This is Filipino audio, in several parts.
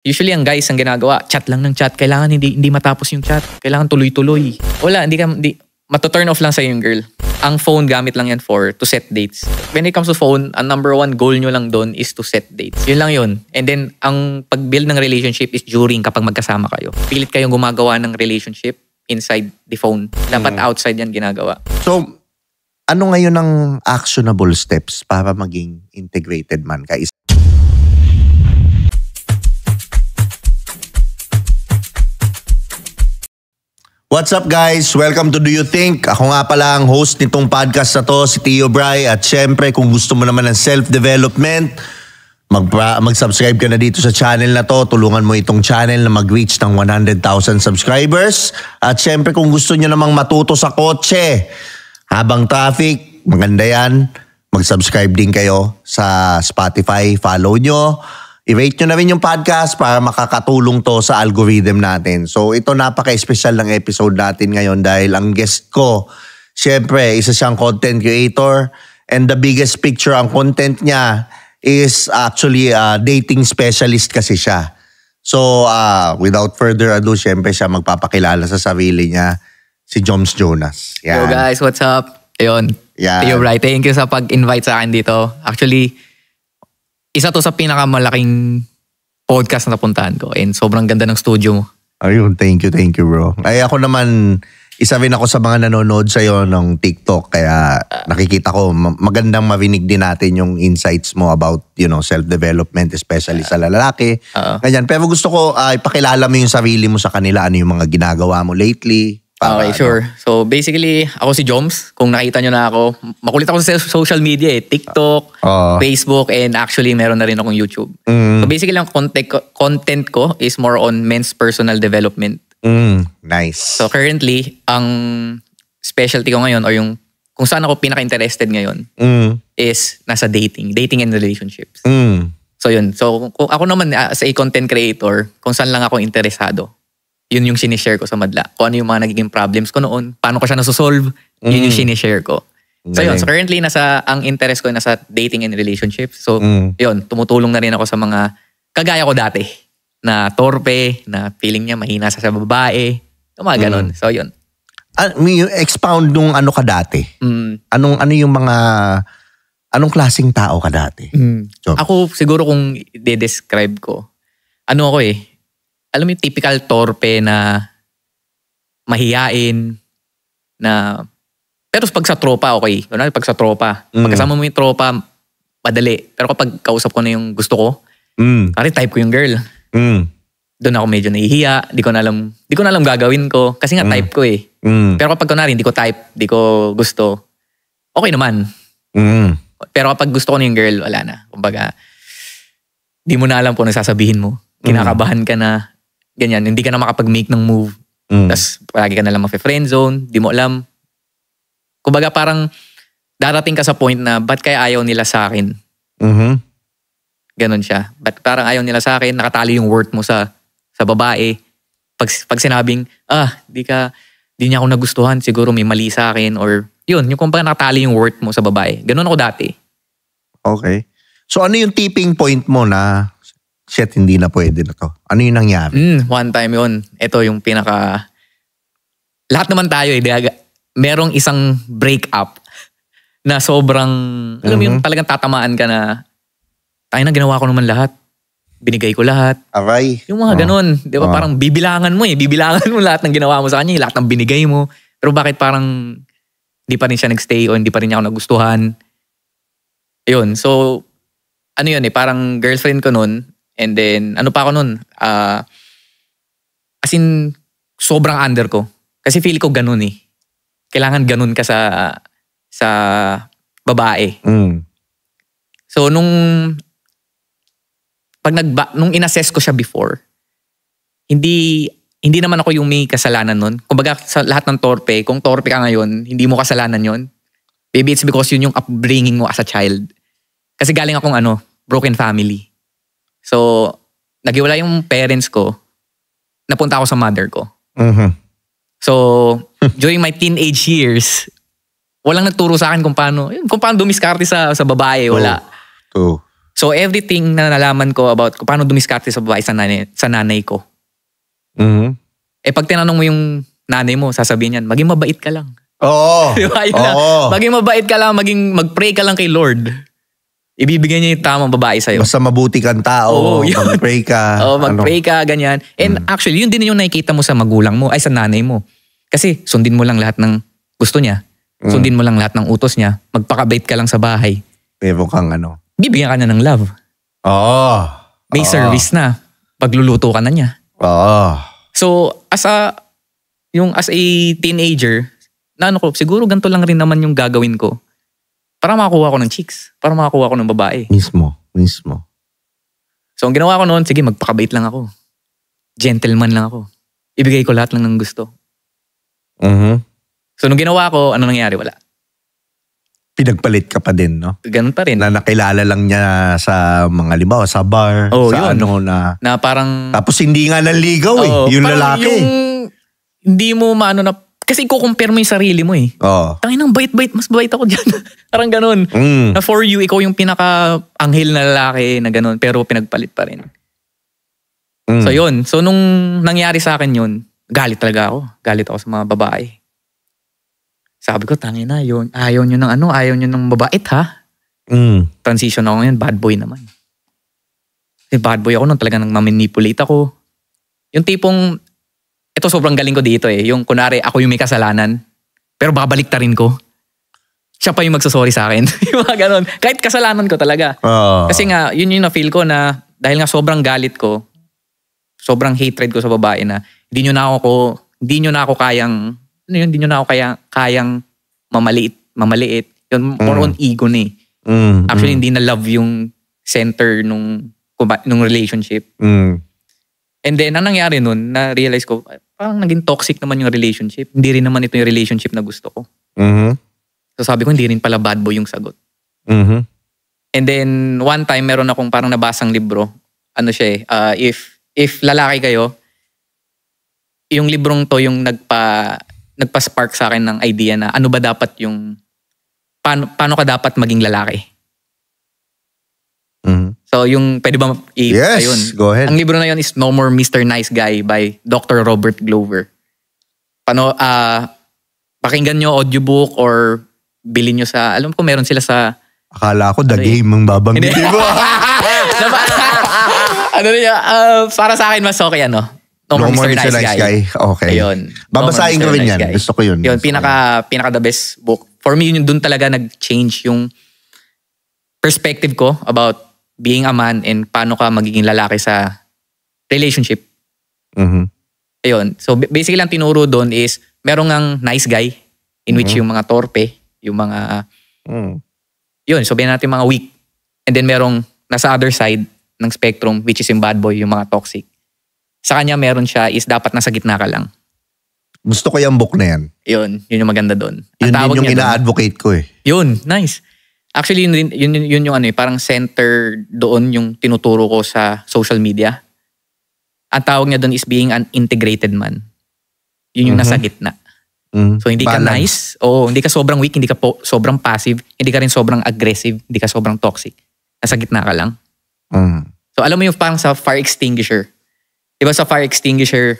Usually ang guys ang ginagawa, chat lang ng chat. Kailangan hindi matapos yung chat. Kailangan tuloy-tuloy. Wala, mato-turn off lang sa'yo yung girl. Ang phone gamit lang yan to set dates. When it comes to phone, ang number one goal nyo lang doon is to set dates. Yun lang yun. And then, ang pag-build ng relationship is during kapag magkasama kayo. Pilit kayong gumagawa ng relationship inside the phone. Dapat outside yan ginagawa. So, ano ngayon ang actionable steps para maging integrated man ka? What's up guys? Welcome to Do You Think? Ako nga pala ang host nitong podcast na to, si Tio Bry. At syempre, kung gusto mo naman ng self-development, mag-subscribe ka na dito sa channel na to. Tulungan mo itong channel na mag-reach ng 100,000 subscribers. At syempre, kung gusto nyo namang matuto sa kotse, habang traffic, maganda yan. Mag-subscribe din kayo sa Spotify. Follow nyo. I-rate nyo na rin yung podcast para makakatulong to sa algorithm natin. So ito napaka-special ng episode natin ngayon dahil ang guest ko, syempre, isa siyang content creator and the biggest picture ang content niya is actually dating specialist kasi siya. So without further ado, syempre siya magpapakilala sa sarili niya, si Joms Jonas. Yan. Yo guys, what's up? Ayun. Tio Bry, thank you sa pag-invite sa akin dito. Actually, isa to sa pinakamalaking podcast na napuntahan ko and sobrang ganda ng studio mo. Ayun, thank you bro. Ay ako naman, isa rin ako sa mga nanonood sa'yo ng TikTok kaya nakikita ko magandang marinig din natin yung insights mo about, self-development, especially sa lalaki. Ganyan. Pero gusto ko ipakilala mo yung sarili mo sa kanila, ano yung mga ginagawa mo lately. Okay, sure. So basically, ako si Joms. Kung nakita nyo na ako, makulit ako sa social media TikTok, Facebook, and actually meron na rin akong YouTube. So basically, ang content ko is more on men's personal development. Nice. So currently, ang specialty ko ngayon or yung kung saan ako pinaka-interested ngayon is nasa dating and relationships. So yun. So kung ako naman as a content creator, kung saan lang ako interesado, yun yung sinishare ko sa madla. Kung ano yung mga nagiging problems ko noon, paano ko siya nasusolve, yun yung sinishare ko. So yun, so currently ang interest ko ay nasa dating and relationships. So yun, tumutulong na rin ako sa mga kagaya ko dati na torpe, na feeling niya mahina sa babae, yung mga ganun. So yun. Expound nung ano ka dati? Ano yung mga, anong klaseng tao ka dati? Ako siguro kung de-describe ko, ano ako alam mo yung typical torpe na mahiyain, na pero pag sa tropa, okay. Pag sa tropa, pagkasama mo yung tropa, madali. Pero kapag kausap ko na yung gusto ko, kasi type ko yung girl. Doon ako medyo nahihiya, di ko na alam gagawin ko. Kasi nga type ko Pero kapag kunwari, hindi ko type, di ko gusto, okay naman. Pero kapag gusto ko na yung girl, wala na. Kumbaga, di mo na alam kung ano sasabihin mo. Kinakabahan ka na, ganyan, hindi ka na makapag-make ng move. Tapos palagi ka na lang ma-friend zone, di mo alam. Kumbaga parang darating ka sa point na ba't kaya ayaw nila sa akin? Ganon siya. Ba't parang ayaw nila sa akin, nakatali yung worth mo sa babae. Pag sinabing, di niya ako nagustuhan, siguro may mali sa akin or yun, yung kumbaga nakatali yung worth mo sa babae. Ganon ako dati. Okay. So ano yung tipping point mo na shit, hindi na pwede na to? Ano yung nangyari? One time yun. Ito yung lahat naman tayo merong isang breakup na sobrang, alam mo yung talagang tatamaan ka na, tayo na ginawa ko naman lahat. Binigay ko lahat. Aray. Yung mga ganun. Di ba parang bibilangan mo Bibilangan mo lahat ng ginawa mo sa kanya, lahat ng binigay mo. Pero bakit parang hindi pa rin siya nagstay o hindi pa rin niya ako nagustuhan? Yun. So, ano yun parang girlfriend ko nun. And then, ano pa ako nun? As in, sobrang under ko. Kasi feel ko ganun Kailangan ganun ka sa babae. So, nung in-assess ko siya before, hindi naman ako yung may kasalanan nun. Kumbaga, sa lahat ng torpe, kung torpe ka ngayon, hindi mo kasalanan yon. Maybe it's because yun yung upbringing mo as a child. Kasi galing akong broken family. So, nagiwala yung parents ko, napunta ako sa mother ko. So, during my teenage years, walang nagturo sa akin kung paano dumiskarte sa babae, wala. So everything na nalaman ko about kung paano dumiskarte sa babae sa nanay ko. Pag tinanong mo yung nanay mo, sasabihin yan, maging mabait ka lang. Oo. Diba? Maging mabait ka lang, mag-pray ka lang kay Lord. Ibibigay niya yung tamang babae sa'yo. Basta mabuti kang tao, mag-pray ka. Mag-pray ka, ganyan. And actually, yun din yung nakikita mo sa magulang mo, ay sa nanay mo. Kasi sundin mo lang lahat ng gusto niya. Sundin mo lang lahat ng utos niya. Magpakabait ka lang sa bahay. Pero kang bibigyan ka na ng love. May service na. Pagluluto ka na niya. So, as a teenager, siguro ganito lang rin naman yung gagawin ko. Para makakuha ko ng chicks. Para makakuha ko ng babae. Mismo. So, ang ginawa ko noon, sige, magpakabait lang ako. Gentleman lang ako. Ibigay ko lahat lang ng gusto. So, nung ginawa ko, ano nangyari? Wala. Pinagpalit ka pa din, no? Ganun pa rin. Na nakilala lang niya sa mga limbawa, sa bar, sa yun. na parang... Tapos hindi nga nanligaw yung lalaki. Hindi mo na... Kasi i-compare mo yung sarili mo eh. Tanginang bait-bait, mas bait ako dyan. Parang ganun. Na for you, ikaw yung pinaka-anghel na lalaki na ganun, pero pinagpalit pa rin. So yun. So nung nangyari sa akin yun, galit talaga ako. Galit ako sa mga babae. Sabi ko, tangina yun. Ayaw nyo ng mabait ha? Transition ako ngayon, bad boy naman. Kasi bad boy ako nung talaga nang mamanipulate ako. Yung tipong, ito sobrang galing ko dito eh. Yung kunwari, ako yung may kasalanan, pero babaliktarin ko. Siya pa yung magsasorry sa akin. Yung mga ganon. Kahit kasalanan ko talaga. Kasi nga, yun yung na-feel ko na, dahil nga sobrang galit ko, sobrang hatred ko sa babae na, hindi nyo na ako kayang mamaliit. Yun, more on ego na eh. Actually, hindi na love yung center nung relationship. And then, ang nangyari nun, na-realize ko, parang naging toxic naman yung relationship. Hindi rin naman ito yung relationship na gusto ko. So sabi ko, hindi rin pala bad boy yung sagot. And then, one time, meron akong parang nabasang libro. Ano siya eh, if lalaki kayo, yung librong to yung nagpa-spark sa akin ng idea na ano ba dapat yung, paano ka dapat maging lalaki. So yung pwede ba Yes, ayun. Go ahead. Ang libro na yun is No More Mr. Nice Guy by Dr. Robert Glover. Pakinggan nyo audiobook or bilhin nyo sa, alam ko meron sila sa... Akala ko The Game ang babanggitin mo. Para sa akin mas okay No More Mr. Nice Guy. Okay. Ayun. Babasahin ko rin yan. Gusto ko yun. Yun, pinaka the best book. For me, yun dun talaga nag-change yung perspective ko about being a man and paano ka magiging lalaki sa relationship. Ayun. So basically lang tinuro doon is merong ang nice guy in which yung mga torpe, yung mga yun, sabihin natin mga weak. And then merong nasa other side ng spectrum which is yung bad boy, yung mga toxic. Sa kanya meron siya is dapat nasa gitna ka lang. Gusto ko yung book na yan. Yun yung maganda doon. Yun din yung ina-advocate ko eh. Yun, nice. Actually, yun yung parang center doon yung tinuturo ko sa social media. Ang tawag niya doon is being an integrated man. Yun yung nasa gitna. So hindi Balance. Ka nice, hindi ka sobrang weak, hindi ka sobrang passive, hindi ka rin sobrang aggressive, hindi ka sobrang toxic. Nasa gitna ka lang. So alam mo yung parang sa fire extinguisher. Diba sa fire extinguisher,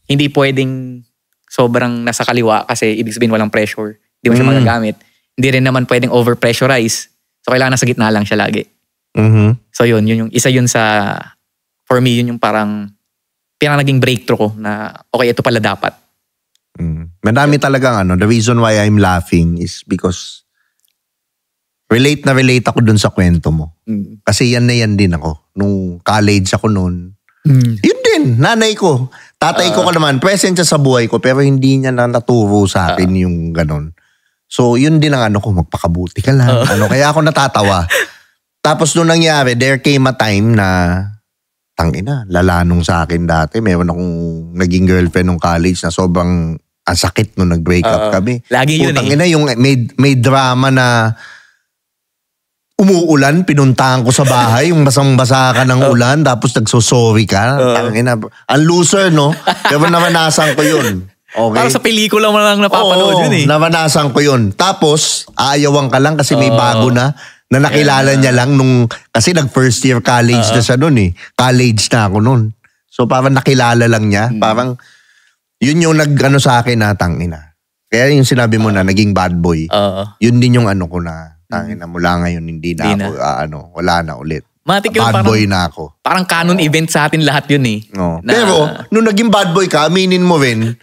hindi pwedeng sobrang nasa kaliwa kasi ibig sabihin walang pressure. Hindi mo siya magagamit. Hindi rin naman pwedeng overpressurize. So, kailangan nasa gitna lang siya lagi. So, yun yung isa yun sa, for me, yun yung parang naging breakthrough ko na, okay, ito pala dapat. Madami talagang the reason why I'm laughing is because relate ako dun sa kwento mo. Kasi yan din ako. Nung college ako noon, yun din, nanay ko. Tatay ko naman, present siya sa buhay ko, pero hindi niya na naturo sa akin yung ganon. So, yun din ang ko, magpakabuti ka lang. Kaya ako natatawa. Tapos nung nangyari, there came a time na, tangina, lalanong sa akin dati. Meron akong naging girlfriend nung college na sobrang sakit nung nag-break up kami. Lagi yun tangina, yung may drama na umuulan, pinuntahan ko sa bahay, yung basang-basa ka ng ulan, tapos nagsosorry ka. Tangina, ang loser, no? Pero namanasan ko yun. Okay. Para sa pelikula mo lang napapanood yun eh. Namanasan ko yun. Tapos, aayawan ka lang kasi may bago na. Na nakilala niya lang nung, kasi nag-first year college na siya nun eh. College na ako nun. So parang nakilala lang niya. Parang, yun yung nag-ano sa akin na tangina. Kaya yung sinabi mo na naging bad boy. Yun din yung ano ko na, tangina mula ngayon hindi na ako, wala na ulit. Matik yun, bad boy na ako. Parang canon event sa atin lahat yun eh. Pero, nung naging bad boy ka, aminin mo rin,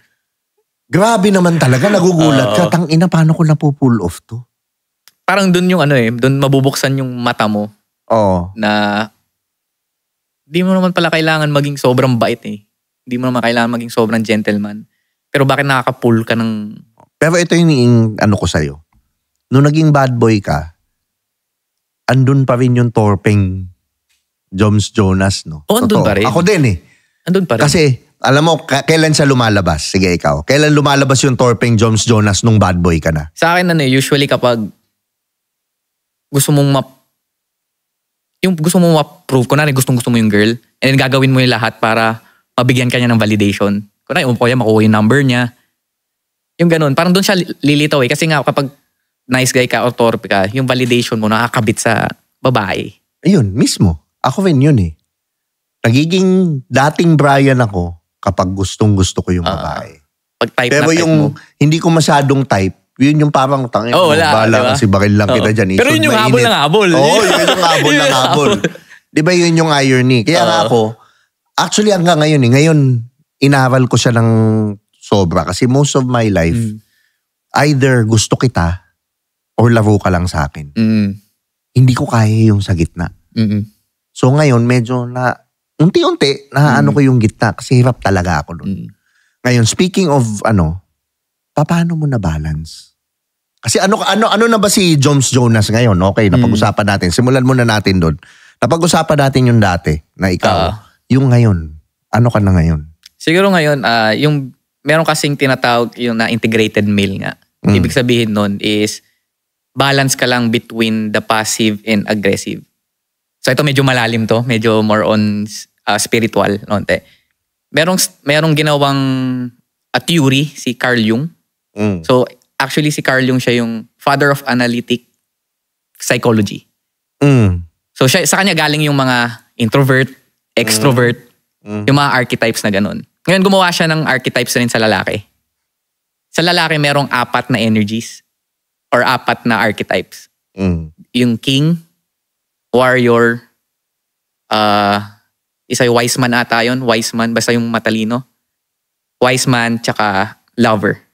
grabe naman talaga, nagugulat ka. Tangina, paano ko na-pull off to? Parang dun yung dun mabubuksan yung mata mo. Na di mo naman pala kailangan maging sobrang bait eh. Di mo naman kailangan maging sobrang gentleman. Pero bakit nakaka-pull ka ng... Pero ito yung ano ko sa'yo. Nung naging bad boy ka, andun pa rin yung torpeng Joms Jonas, no? Andun pa rin. Ako din eh. Andun pa rin. Kasi, alam mo, kailan siya lumalabas? Sige, ikaw. Kailan lumalabas yung torpeng Joms Jonas nung bad boy ka na? Sa akin usually kapag gusto mong ma-prove, kunwari gusto mo yung girl, and then gagawin mo yung lahat para mabigyan ka niya ng validation. Kunwari, makuha yung number niya. Yung ganun. Parang doon siya lilitaw eh. Kasi nga kapag nice guy ka o torpe ka, yung validation mo nakakabit sa babae. Ayun, mismo. Ako rin yun eh. Nagiging dating Brian ako kapag gustong-gusto ko yung babae. Pag type pero na type yung mo. Hindi ko masyadong type, yun yung parang tangin. Wala. Bala diba? kasi bakil lang kita dyan. Pero yun yung habol ng habol. Oo, yun yung habol ng habol. Di ba yun yung irony? Kaya nga ako, actually hanggang ngayon ngayon, inaral ko siya ng sobra. Kasi most of my life, either gusto kita, or laro ka lang sa akin. Hindi ko kaya yung sa gitna. So ngayon, medyo na, unti-unti, naano ko yung gitna. Kasi hirap talaga ako nun. Ngayon, speaking of paano mo na balance? Kasi ano na ba si Joms Jonas ngayon? Okay, napag-usapan natin. Simulan muna natin doon. Napag-usapan natin yung dati na ikaw. Yung ngayon, ano ka na ngayon? Siguro ngayon, yung meron kasing tinatawag yung na integrated male nga. Ibig sabihin nun is balance ka lang between the passive and aggressive. So ito medyo malalim to. Medyo more on spiritual. Merong ginawang theory si Carl Jung. So, actually si Carl Jung siya yung father of analytic psychology. So, sa kanya galing yung mga introvert, extrovert, yung mga archetypes na ganun. Ngayon, gumawa siya ng archetypes rin sa lalaki. Sa lalaki, merong 4 na energies or 4 na archetypes. Yung king, warrior, isa yung wise man ata yun. Wise man, basta yung matalino. Wise man, tsaka lover.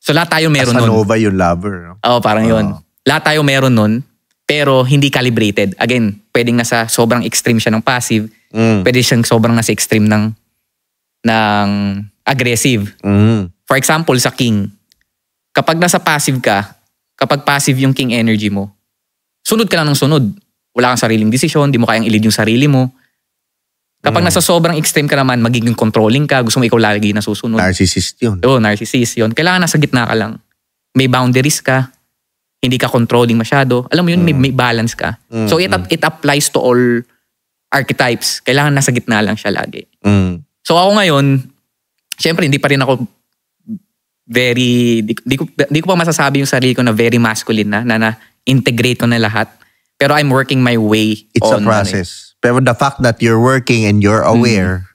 So lahat tayo meron nun. Casanova yung lover. Oo, parang yun. Lahat tayo meron nun, pero hindi calibrated. Again, pwedeng nasa sobrang extreme siya ng passive. Pwede siyang sobrang nasa extreme ng aggressive. For example, sa king. Kapag nasa passive ka, kapag passive yung king energy mo, sunod ka lang ng sunod. Wala kang sariling desisyon, di mo kayang i-lead yung sarili mo. Kapag nasa sobrang extreme ka naman, magiging controlling ka, gusto mo ikaw lagi na susunod. Narcissist yun. Oo, narcissist yun. Kailangan nasa gitna ka lang. May boundaries ka, hindi ka controlling masyado. Alam mo yun, may balance ka. So it applies to all archetypes. Kailangan nasa gitna lang siya lagi. So ako ngayon, syempre hindi pa rin ako di ko pa masasabi yung sarili ko na very masculine na integrate ko na lahat. Pero I'm working my way. It's a process. Pero the fact that you're working and you're aware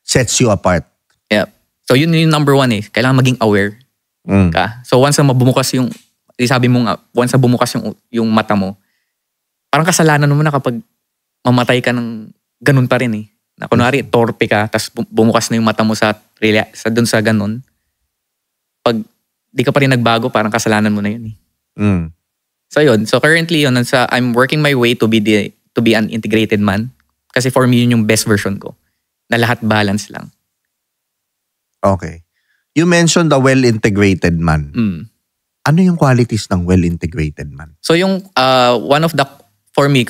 sets you apart. Yeah. So yun yung number 1 eh. Kailangan maging aware ka. So once na bumukas sabi mo nga, once na bumukas yung mata mo, parang kasalanan mo na kapag mamatay ka ng ganun pa rin eh. Na kunwari, torpe ka, tapos bumukas na yung mata mo dun sa ganun. Pag di ka pa rin nagbago, parang kasalanan mo na yun eh. So yun. So currently yun, I'm working my way to be an integrated man. Kasi for me, yun yung best version ko. Na lahat balance lang. Okay. You mentioned the well-integrated man. Ano yung qualities ng well-integrated man? So yung one of the, for me,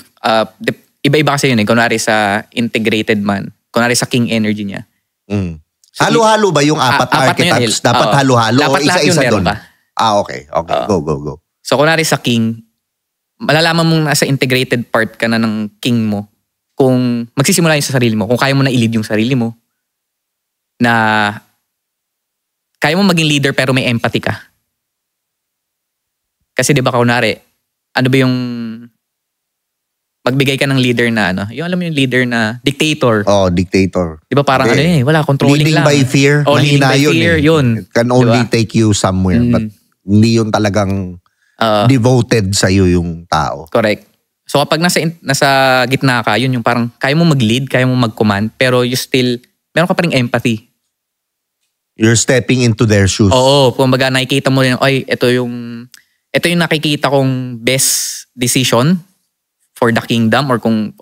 iba-iba kasi yun eh. Kunwari sa integrated man, kunwari sa king energy niya. So, halo-halo ba yung 4 archetypes? Dapat halo-halo o isa-isa doon? Okay. Go. So kunwari sa king, malalaman mong nasa integrated part ka na ng king mo kung magsisimula yun sa sarili mo, kung kaya mo na i-lead yung sarili mo, na kaya mo maging leader pero may empathy ka. Kasi di ba kunwari, ano ba yung magbigay ka ng leader na ano, yung alam mo yung leader na dictator. Dictator. Di ba parang wala, controlling leading lang. By fear. Leading by fear, yun. It can only take you somewhere. But hindi yun talagang devoted sa'yo yung tao. Correct. So kapag nasa gitna ka, yun yung parang kaya mo mag-lead, kaya mo mag-command, pero you still, meron ka pa ring empathy. You're stepping into their shoes. Oo, kumbaga nakikita mo rin, ito yung nakikita kong best decision for the kingdom or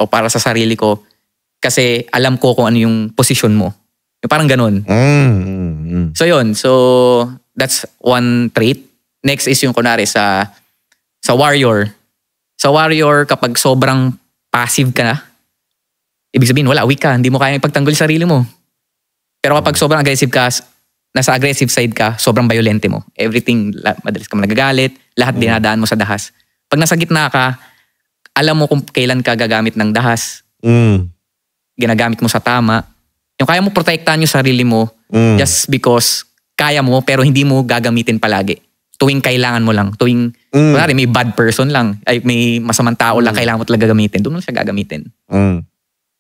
para sa sarili ko kasi alam ko kung ano yung position mo. Yung parang ganun. So yun. So that's one trait. Next is yung kunwari sa warrior. Sa warrior, kapag sobrang passive ka na, ibig sabihin wala, weak ka. Hindi mo kaya ipagtanggol sa sarili mo. Pero kapag sobrang aggressive ka, nasa aggressive side ka, sobrang violente mo. Everything, madalas ka nagagalit, lahat dinadaan mo sa dahas. Pag nasa gitna ka, alam mo kung kailan ka gagamit ng dahas. Ginagamit mo sa tama. Yung kaya mo protektahan yung sarili mo just because kaya mo pero hindi mo gagamitin palagi. Tuwing kailangan mo lang. Tuwing, kunwari, may bad person lang. Ay, may masamang tao lang kailangan mo talaga gamitin. Doon mo siya gagamitin.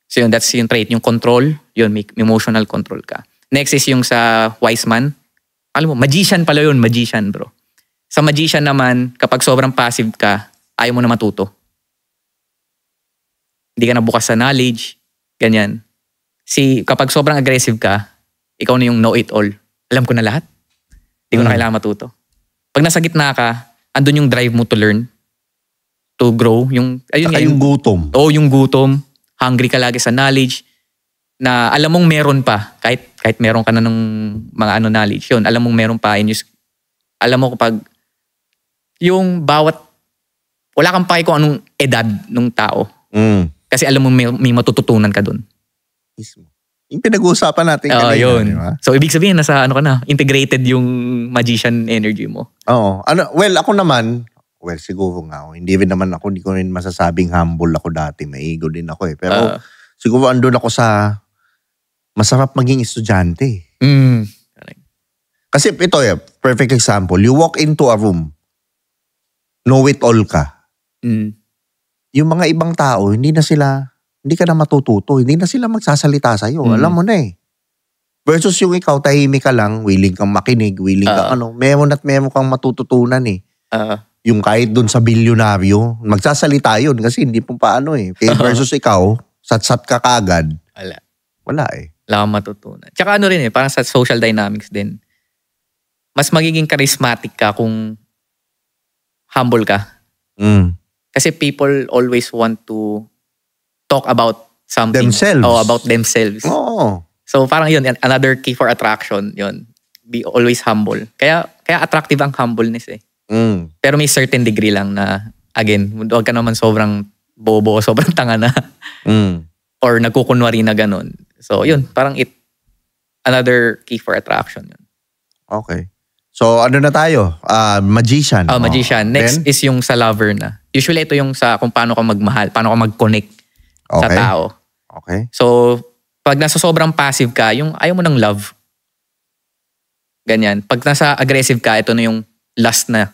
So yun, that's yung trait. Yung control, yun, may emotional control ka. Next is yung sa wise man. Alam mo, magician pala yun. Magician, bro. Sa magician naman, kapag sobrang passive ka, ayaw mo na matuto. Hindi ka na bukas sa knowledge. Ganyan. Kapag sobrang aggressive ka, ikaw na yung know-it-all. Alam ko na lahat. Hindi ko na kailangan matuto. Pag nasa gitna ka, andun yung drive mo to learn, to grow. Yung gutom. Oo, yung gutom. Hungry ka lagi sa knowledge. Na alam mong meron pa. Kahit meron ka na ng mga knowledge. Yun, alam mong meron pa. Alam mo kapag yung wala kang pake kung anong edad ng tao. Kasi alam mo may matututunan ka dun. Yung pinag-uusapan natin kanina. Yun. Diba? So, ibig sabihin, integrated yung magician energy mo. Oo. Ako naman, siguro nga, hindi ko rin masasabing humble ako dati. May ego din ako eh. Pero, siguro andun ako sa masarap maging estudyante. Kasi ito perfect example. You walk into a room, know-it-all ka. Yung mga ibang tao, hindi ka na matututo. Hindi na sila magsasalita sa'yo. Alam mo na eh. Versus yung ikaw, tahimik ka lang, willing kang makinig, willing kang meron kang matututunan eh. Yung kahit dun sa bilyonaryo, magsasalita yun kasi hindi po paano eh. Versus ikaw, sat-sat ka kagad. Wala eh. Wala kang matutunan. Tsaka rin eh, parang sa social dynamics din. Mas magiging charismatic ka kung humble ka. Kasi people always want to talk about something. Themselves. About themselves. Oo. So parang yun, another key for attraction, yun. Be always humble. Kaya attractive ang humbleness eh. Pero may certain degree lang na, again, huwag ka naman sobrang bobo, sobrang tanga na. Or nagkukunwari na ganun. So yun, parang another key for attraction yun. Okay. So ano na tayo? Magician. Magician. Next is yung sa lover na. Usually ito yung sa kung paano ka magmahal, paano ka mag-connect sa tao. Okay. So, pag nasa sobrang passive ka, yung ayaw mo ng love. Ganyan. Pag nasa aggressive ka, ito na yung lust na.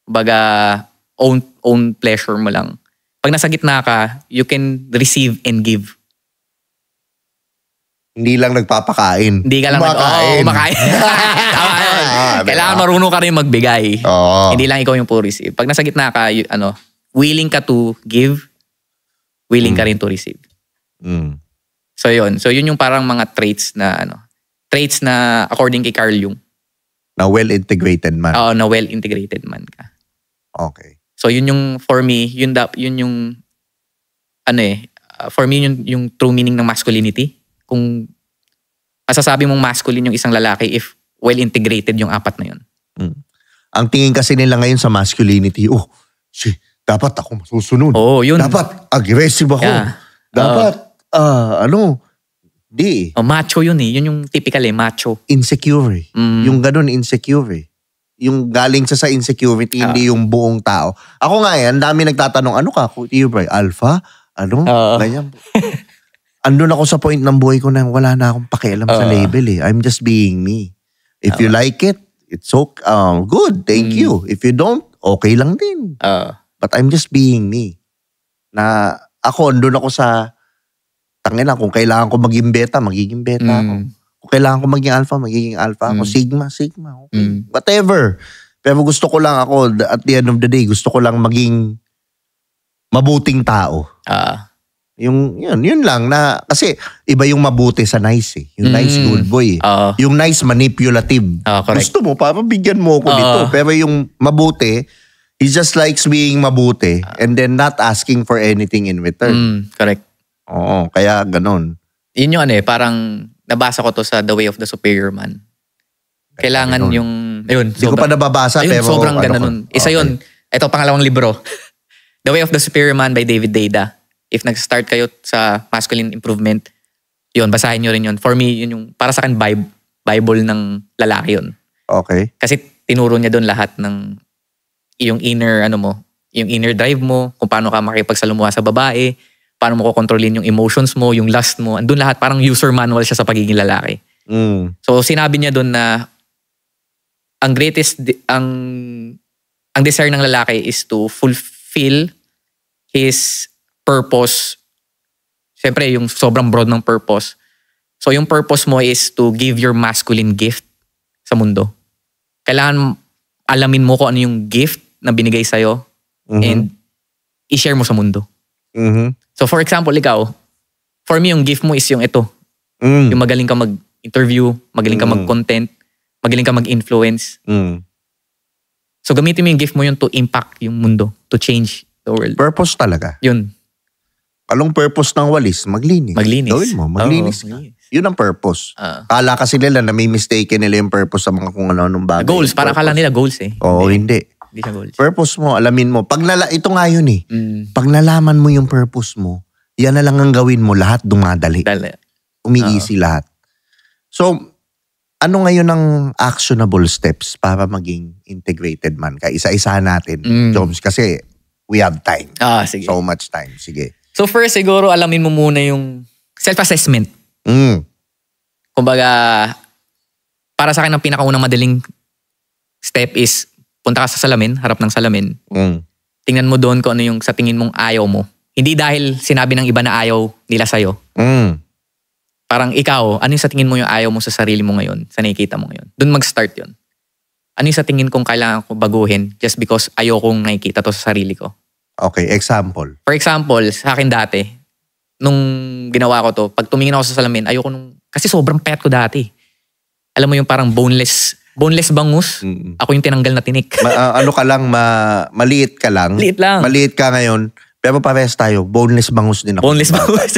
Baga, own pleasure mo lang. Pag nasa gitna ka, you can receive and give. Hindi lang nagpapakain. Hindi ka lang kumakain. Kailangan marunong ka rin magbigay. Hindi lang ikaw yung puro receive. Pag nasa gitna ka, willing ka to give, willing ka rin to receive. So yun. So yun yung parang mga traits na according kay Carl Jung. Na well-integrated man. Na well-integrated man ka. Okay. So yun yung, for me, yun yung, for me yung true meaning ng masculinity. Kung masasabi mong masculine yung isang lalaki if well-integrated yung apat na yun. Ang tingin kasi nila ngayon sa masculinity, dapat ako masusunod. Yun. Dapat aggressive ako. Yeah. Dapat, di. Macho yun eh. Yun yung typical macho. Insecure eh. Yung ganun, insecure eh. Yung galing sa insecurity, hindi yung buong tao. Ako nga ang dami nagtatanong, ano ka? Tio Bray, alpha? Ganyan. Andun ako sa point ng buhay ko na wala na akong pakialam sa label eh. I'm just being me. If you like it, it's so good. Thank you. If you don't, okay lang din. But I'm just being me. Na ako, andun ako sa, tangina, kung kailangan ko maging beta, magiging beta ako. Kung kailangan ko maging alpha, magiging alpha ako. Sigma, okay. Whatever. Pero gusto ko lang ako, at the end of the day, gusto ko lang maging mabuting tao. Yun lang na, kasi iba yung mabuti sa nice eh. Yung nice good boy eh. Yung nice manipulative. Gusto mo, papabigyan mo ako dito. Pero yung mabuti, he just likes being mabuti and then not asking for anything in return. Correct. Oo, kaya ganun. Yun yung parang nabasa ko to sa The Way of the Superior Man. Kailangan yung, ayun. Hindi ko pa nababasa, ayun, pero sobrang ganda nun. Isa yun, ito pangalawang libro. The Way of the Superior Man by David Deida. If nag-start kayo sa masculine improvement, yun, basahin nyo rin yun. For me, yun yung, para sa akin, Bible ng lalaki yun. Okay. Kasi tinuro niya doon lahat ng yung inner, yung inner drive mo, kung paano ka makipagsalamuha sa babae, paano mo kontrolin yung emotions mo, yung lust mo. Andun lahat, parang user manual siya sa pagiging lalaki. So, sinabi niya doon na ang greatest, ang desire ng lalaki is to fulfill his purpose. Siyempre, yung sobrang broad ng purpose. So, yung purpose mo is to give your masculine gift sa mundo. Kailangan alamin mo kung ano yung gift na binigay sa'yo and i-share mo sa mundo. So, for example, ikaw, for me, yung gift mo is yung ito. Yung magaling ka mag-interview, magaling ka mag-content, magaling ka mag-influence. So, gamitin mo yung gift mo yun to impact yung mundo, to change the world. Purpose talaga. Yun. Anong purpose ng walis? Maglinis. Maglinis. Gawin mo, maglinis ka. Yun ang purpose. Kala kasi nila na may mistake nila yung purpose sa mga kung ano-anong bagay. Goals, parang kala nila goals eh. Oo, hindi. Hindi siya goals. Purpose mo, alamin mo. Ito nga yun eh. Pag nalaman mo yung purpose mo, yan na lang ang gawin mo, lahat dumadali. Umiisi lahat. So, ano ngayon ang actionable steps para maging integrated man ka? Isa-isahan natin, Joms, kasi we have time. Sige. So much time. Sige. So first, siguro alamin mo muna yung self-assessment. Kumbaga, para sa akin ang pinakaunang madaling step is punta ka sa salamin, harap ng salamin. Tingnan mo doon kung ano yung sa tingin mong ayaw mo. Hindi dahil sinabi ng iba na ayaw nila sa'yo. Parang ikaw, ano yung sa tingin mo yung ayaw mo sa sarili mo ngayon, sa nakikita mo ngayon. Doon mag-start yun. Ano yung sa tingin kong kailangan ko baguhin just because ayaw kong nakikita to sa sarili ko. Okay, example. For example, sa akin dati, nung ginawa ko to, pag tumingin ako sa salamin, ayoko kasi sobrang payat ko dati. Alam mo yung parang boneless bangus, ako yung tinanggal na tinik. Ano ka lang, maliit ka lang. Liit lang. Maliit ka ngayon, pero parehas tayo, boneless bangus din ako. Boneless bangus.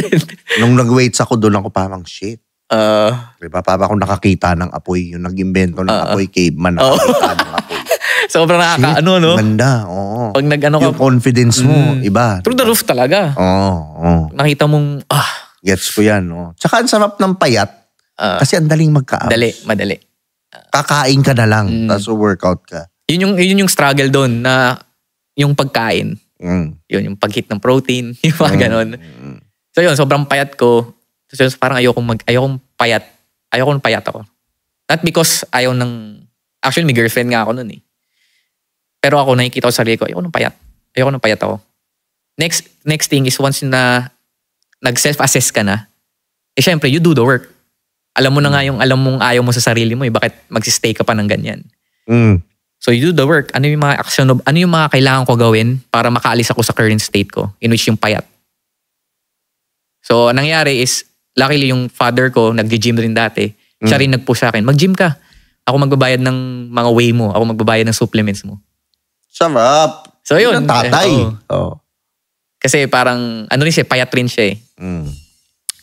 Nung nag-weights ako, doon ako parang shit. Diba, parang ako nakakita ng apoy, yung nag-invento ng apoy, caveman, nakakita ng apoy. Sobrang no? Ganda, oo. Pag nag-ano ka, yung confidence mo, iba. Through the roof talaga. Oo. Nakita mong, Gets ko yan, no? Tsaka ang sarap ng payat, kasi ang daling magka-abs. Madali. Kakain ka na lang, tapos workout ka. Yun yung struggle doon, na yung pagkain. Yun, yung pag-hit ng protein, yung mga ganon. So yun, sobrang payat ko. So parang ayokong payat ako. Not because actually may girlfriend nga ako nun eh. Pero ako nakikita ko sa sarili ko, ayoko ng payat ako. Next thing is once na nag-self-assess ka na, syempre you do the work. Alam mo na nga yung alam mong ayaw mo sa sarili mo bakit magsistay ka pa ng ganyan. So you do the work. Ano yung mga kailangan ko gawin para makaalis ako sa current state ko in which yung payat. So nangyari is, luckily yung father ko, nag-gym rin dati. Siya rin nag-push sa akin, mag-gym ka. Ako magbabayad ng mga whey mo. Ako magbabayad ng supplements mo. Sarap. So yun. Tatay. Kasi parang, rin siya, payat rin siya eh.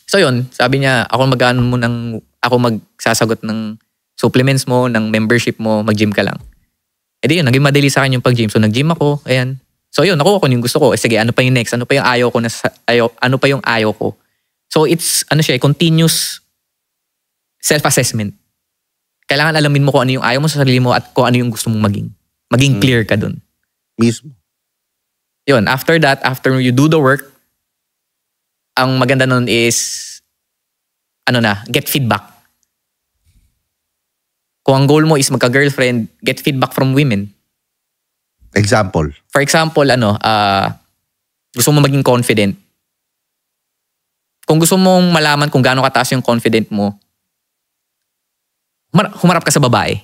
So yun, sabi niya, ako magsasagot ng supplements mo, ng membership mo, mag-gym ka lang. E di yun, naging madali sa akin yung pag-gym. So nag-gym ako, ayan. So yun, nakuha ko yung gusto ko. Sige, ano pa yung next? Ano pa yung ayaw ko? Ano pa yung ayaw ko? So it's, continuous self-assessment. Kailangan alamin mo kung ano yung ayaw mo sa sarili mo at kung ano yung gusto mong maging. Maging clear ka dun. Mismo. Yun, after that, after you do the work, ang maganda nun is, get feedback. Kung ang goal mo is magka-girlfriend, get feedback from women. Example. For example, gusto mo maging confident. Kung gusto mong malaman kung gaano kataas yung confident mo, humarap ka sa babae.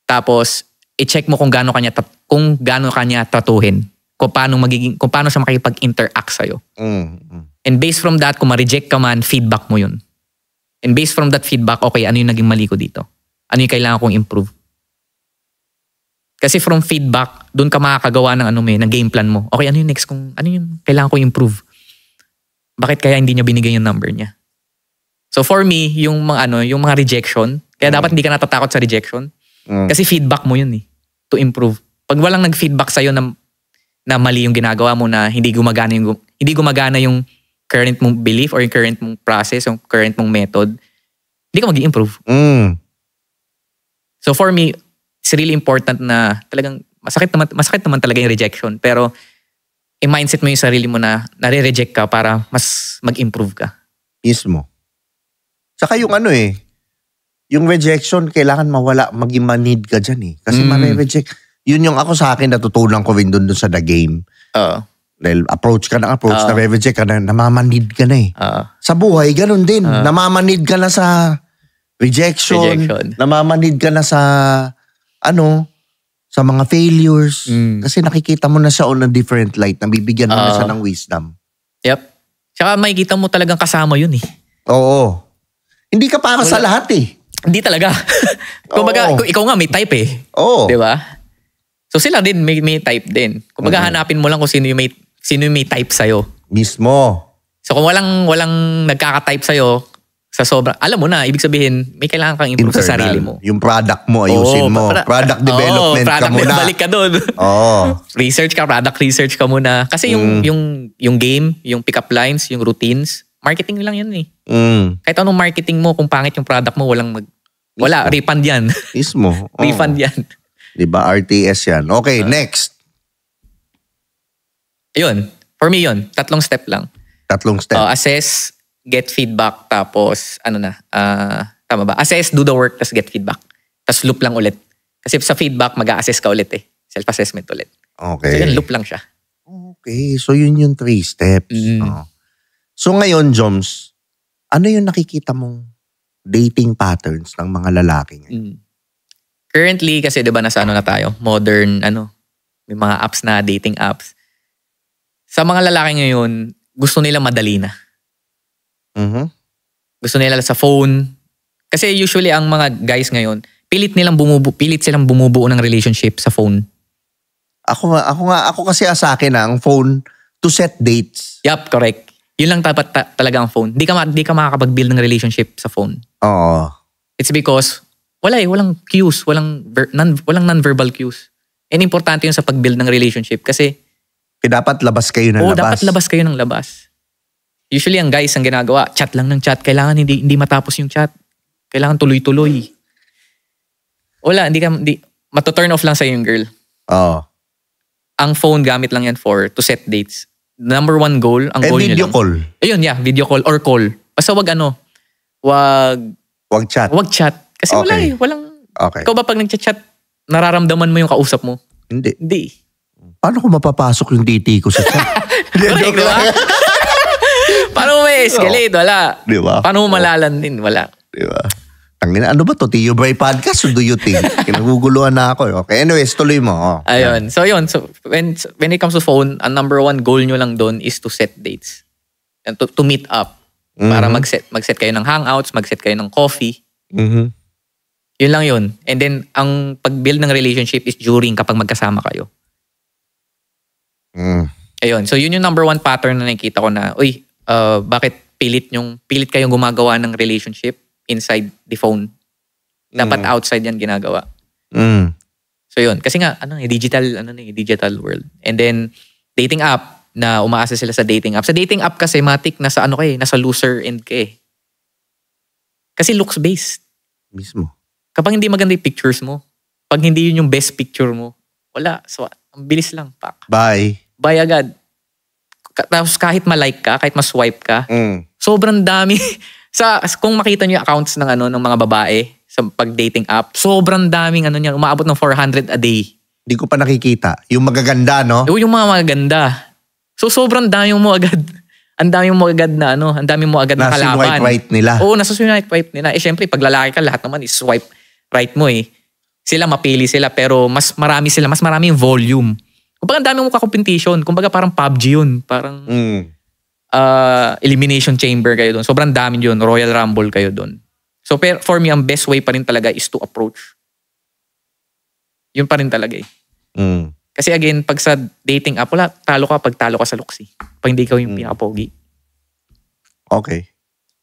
Tapos, i-check mo kung gaano kanya tratuhin. Kung paano siya makikipag-interact sa'yo. And based from that, kung ma-reject ka man, feedback mo yun. And based from that feedback, okay, ano yung naging mali ko dito? Ano yung kailangan kong improve? Kasi from feedback, doon ka makakagawa ng ng game plan mo. Okay, ano yung kailangan kong improve? Bakit kaya hindi niya binigay yung number niya? So for me, yung mga rejection, kaya dapat hindi ka natatakot sa rejection. Kasi feedback mo yun to improve. Pag walang nag-feedback sa'yo na mali yung ginagawa mo, na hindi gumagana yung current mong belief or yung current mong process, yung current mong method, hindi ka mag-i-improve. So for me, it's really important na talagang masakit naman talaga yung rejection. Pero i-mindset mo yung sarili mo na nare-reject ka para mas mag-improve ka. Mismo. Saka yung yung rejection, kailangan mawala, maging manid ka dyan Kasi mare-reject. Yun yung ako sa akin, natutunan ko rin dun sa The Game. Dahil approach ka, nare-reject ka na, namamanid ka na Sa buhay, ganun din. Namamanid ka na sa rejection. Namamanid ka na sa sa mga failures. Kasi nakikita mo na siya on a different light. Nabibigyan mo na siya ng wisdom. Yep. Tsaka makikita mo talagang kasama yun Oo. Hindi ka para sa lahat Hindi talaga. Kumbaga, ikaw nga may type Oo. Diba? So sila din may type din. Kumbaga hanapin mo lang kung sino yung may type sa'yo. Mismo. So kung walang nagkaka-type sa'yo, sa sobra, alam mo na, ibig sabihin, may kailangan kang improve sa sarili mo. Yung product mo, ayusin mo. Product development ka muna. Balik ka doon. Product research ka muna. Kasi yung game, yung pick-up lines, yung routines, marketing lang yan Kahit anong marketing mo, kung pangit yung product mo, wala, refund yan. Mismo. Refund yan. Diba, RTS yan. Okay, next. Yun. For me yun. 3 step lang. 3 step. Assess, get feedback, tapos tama ba? Assess, do the work, tapos get feedback. Tapos loop lang ulit. Kasi sa feedback, mag-a-assess ka ulit Self-assessment ulit. Okay. So yun, loop lang siya. Okay. So yun yung 3 steps. So ngayon, Joms, ano yung nakikita mong dating patterns ng mga lalaki ngayon? Currently, kasi diba nasa na tayo? Modern, may mga apps na, dating apps. Sa mga lalaki ngayon, gusto nila madali na. Gusto nila sa phone. Kasi usually ang mga guys ngayon, pilit silang bumubuo ng relationship sa phone. Ako kasi sa akin ang phone to set dates. Yup, correct. Yun lang talaga ang phone. Di ka makakapag-build ng relationship sa phone. Oo. It's because walang cues, walang non-verbal cues. And importante yun sa pag-build ng relationship kasi dapat labas kayo ng labas. dapat labas kayo ng labas. Usually ang guys ang ginagawa, chat lang ng chat. Kailangan hindi matapos yung chat. Kailangan tuloy-tuloy. Wala, matuturn off lang sa yung girl. Oo. Ang phone gamit lang yan to set dates. Number 1 goal, ang goal video call. Ayun, video call or call. Basta wag chat. Wag chat. Kasi walang. Okay. Ikaw ba pag nag-chat, nararamdaman mo yung kausap mo? Hindi. Paano ko mapapasok yung DT ko sa chat? Diba? Paano mo may escalate? Wala. Diba? Paano mo malalandin? Wala. Diba? Tangina, ano ba to? Tio Bray Podcast o do you think? Kinaguguluhan na ako. Okay, anyways, tuloy mo. Ayun. So yun. So when it comes to phone, ang number 1 goal nyo lang doon is to set dates. And to meet up. Para mag-set kayo ng hangouts, mag-set kayo ng coffee. Yun lang yun. And then, ang pag-build ng relationship is during kapag magkasama kayo. Ayun. So, yun yung number 1 pattern na nakikita ko na, bakit pilit kayong gumagawa ng relationship inside the phone. Dapat outside yan ginagawa. So, yun. Kasi nga, digital world. And then, dating app, na umaasa sila sa dating app. Sa dating app kasi, matik, nasa loser end ka Kasi looks-based. Mismo. Kapag hindi maganda yung pictures mo, pag hindi yun yung best picture mo, wala. So, ang bilis lang. Pak. Bye agad. Tapos kahit ma-like ka, kahit ma-swipe ka, sobrang dami. Kung makita niyo yung accounts ng mga babae sa pag-dating app, sobrang daming umabot ng 400 a day. Hindi ko pa nakikita. Yung magaganda, no? Yung mga magaganda. So sobrang dami mo agad. Ang dami mo agad na ang dami mo agad na kalaban. Nasa swipe right nila. Oo, nasa swipe right nila. Syempre, pag lalaki ka, lahat naman is swipe right mo Sila mapili sila, pero mas marami yung volume. Kumbaga ang dami mo ka-competition. Kumbaga parang PUBG yun. Parang elimination chamber kayo doon. Sobrang dami yun. Royal Rumble kayo doon. So for me, ang best way pa rin talaga is to approach. Yun pa rin talaga Kasi again, pag sa dating app, talo ka pag talo ka sa looks Pag hindi ka yung pinaka-pogi. Okay.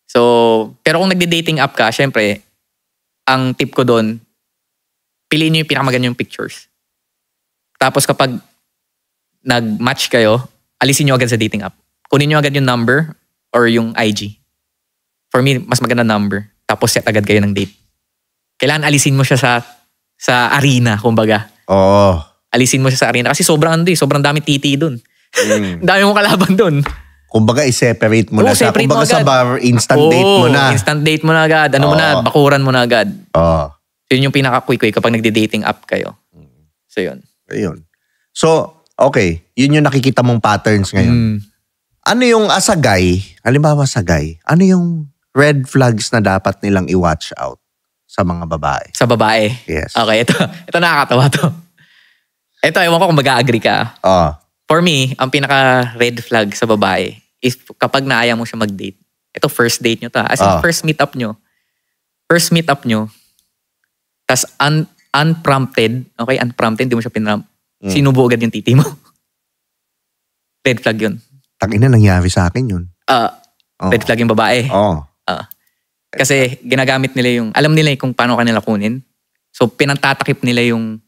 So, pero kung nagde-dating app ka, syempre, ang tip ko doon, piliin nyo yung pinakamagandang pictures. Tapos kapag nag-match kayo, alisin nyo agad sa dating app. Kunin nyo agad yung number or yung IG. For me, mas maganda number. Tapos set agad kayo ng date. Kailangan alisin mo siya sa arena, kumbaga. Oo. Alisin mo siya sa arena. Kasi sobrang dami titi doon. Dami mong kalaban doon. Kumbaga, i-separate mo na siya. Kumbaga sa bar, instant date mo na. Instant date mo na agad. Mo na, bakuran mo na agad. Oo. Yun yung pinaka-quick kapag nagde-dating app kayo. So, yun. Ayun. So, okay. Yun yung nakikita mong patterns ngayon. Ano yung as a guy, halimbawa sa guy, ano yung red flags na dapat nilang i-watch out sa mga babae? Sa babae? Yes. Okay, ito nakakatawa to. Ito, ewan ko kung mag-agree ka. For me, ang pinaka-red flag sa babae is kapag naaya mo siya mag-date. Ito, first date nyo to. As in, first meet up nyo. Tas unprompted, okay, unprompted, hindi mo siya pinram. Sinubo agad yung titi mo. Red flag yun. Tangina, nangyari sa akin yun. Red flag yung babae. Kasi ginagamit nila alam nila kung paano kanila kunin. So, pinantatakip nila yung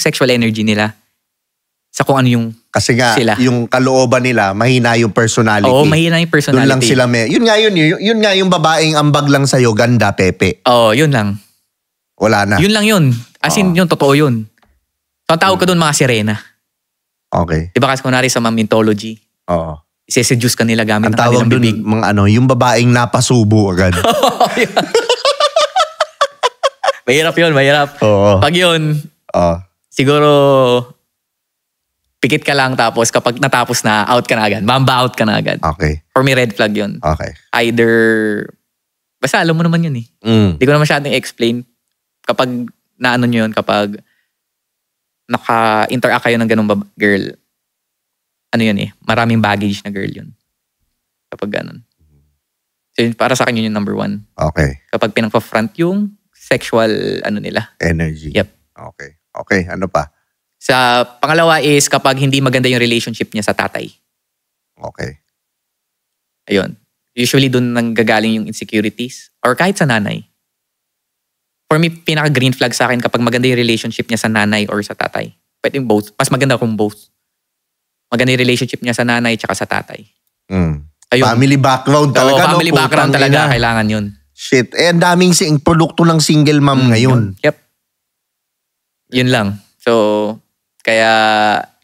sexual energy nila sa kung ano yung kasi nga, sila. Yung kalooban nila, mahina yung personality. Oo, mahina yung personality. Doon lang sila yun nga yung babaeng ambag lang sa'yo, ganda, pepe. Oo, yun lang. Wala na. Yun lang yun. As in, yun, totoo yun. So, ang tawag ko doon mga sirena. Okay. Diba kasi kunwari sa mythology, ise-seduce ka nila gamit ang tawag doon, mga yung babaeng napasubo agad. Mahirap yun, mahirap. Oo. Pag yun, siguro, pikit ka lang tapos kapag natapos na, out ka na agad. Mamba out ka na agad. Okay. For me, red flag yun. Okay. Either, basta alam mo naman yun Hindi ko na masyadong explain. Kapag naano nyo yun, kapag naka-interact kayo ng ganung girl, ano yun maraming baggage na girl yun. Kapag ganun. So yun, para sa akin yun yung number one. Okay. Kapag pinagpa-front yung sexual, nila. Energy. Yep. Okay. Okay, ano pa? Sa pangalawa is kapag hindi maganda yung relationship niya sa tatay. Okay. Ayun. Usually doon nanggagaling yung insecurities or kahit sa nanay. For me, pinaka-green flag sa akin kapag maganda yung relationship niya sa nanay or sa tatay. Pwede yung both. Mas maganda kung both. Maganda yung relationship niya sa nanay tsaka sa tatay. Ayun. Family background talaga. Family background talaga. Kailangan yun. Shit. Ang daming produkto ng single mom ngayon. Yep. Yun lang. So, kaya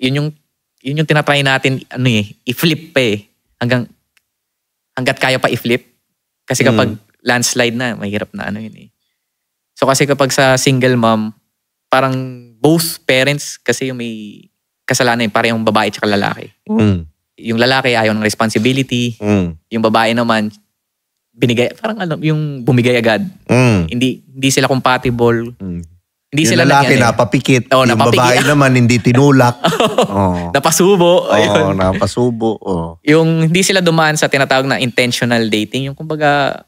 yun yung tinatry natin i-flip pa hanggat kaya pa i-flip. Kasi kapag landslide na, mahirap na yun So kasi kapag sa single mom, parang both parents kasi yung may kasalanan parang yung babae at lalaki. Yung lalaki ayaw ng responsibility. Yung babae naman, yung bumigay agad. Hindi sila compatible. Hindi yung sila lalaki napapikit. Yung babae naman hindi tinulak. Napasubo. Napasubo. Yung hindi sila dumaan sa tinatawag na intentional dating. Yung kumbaga,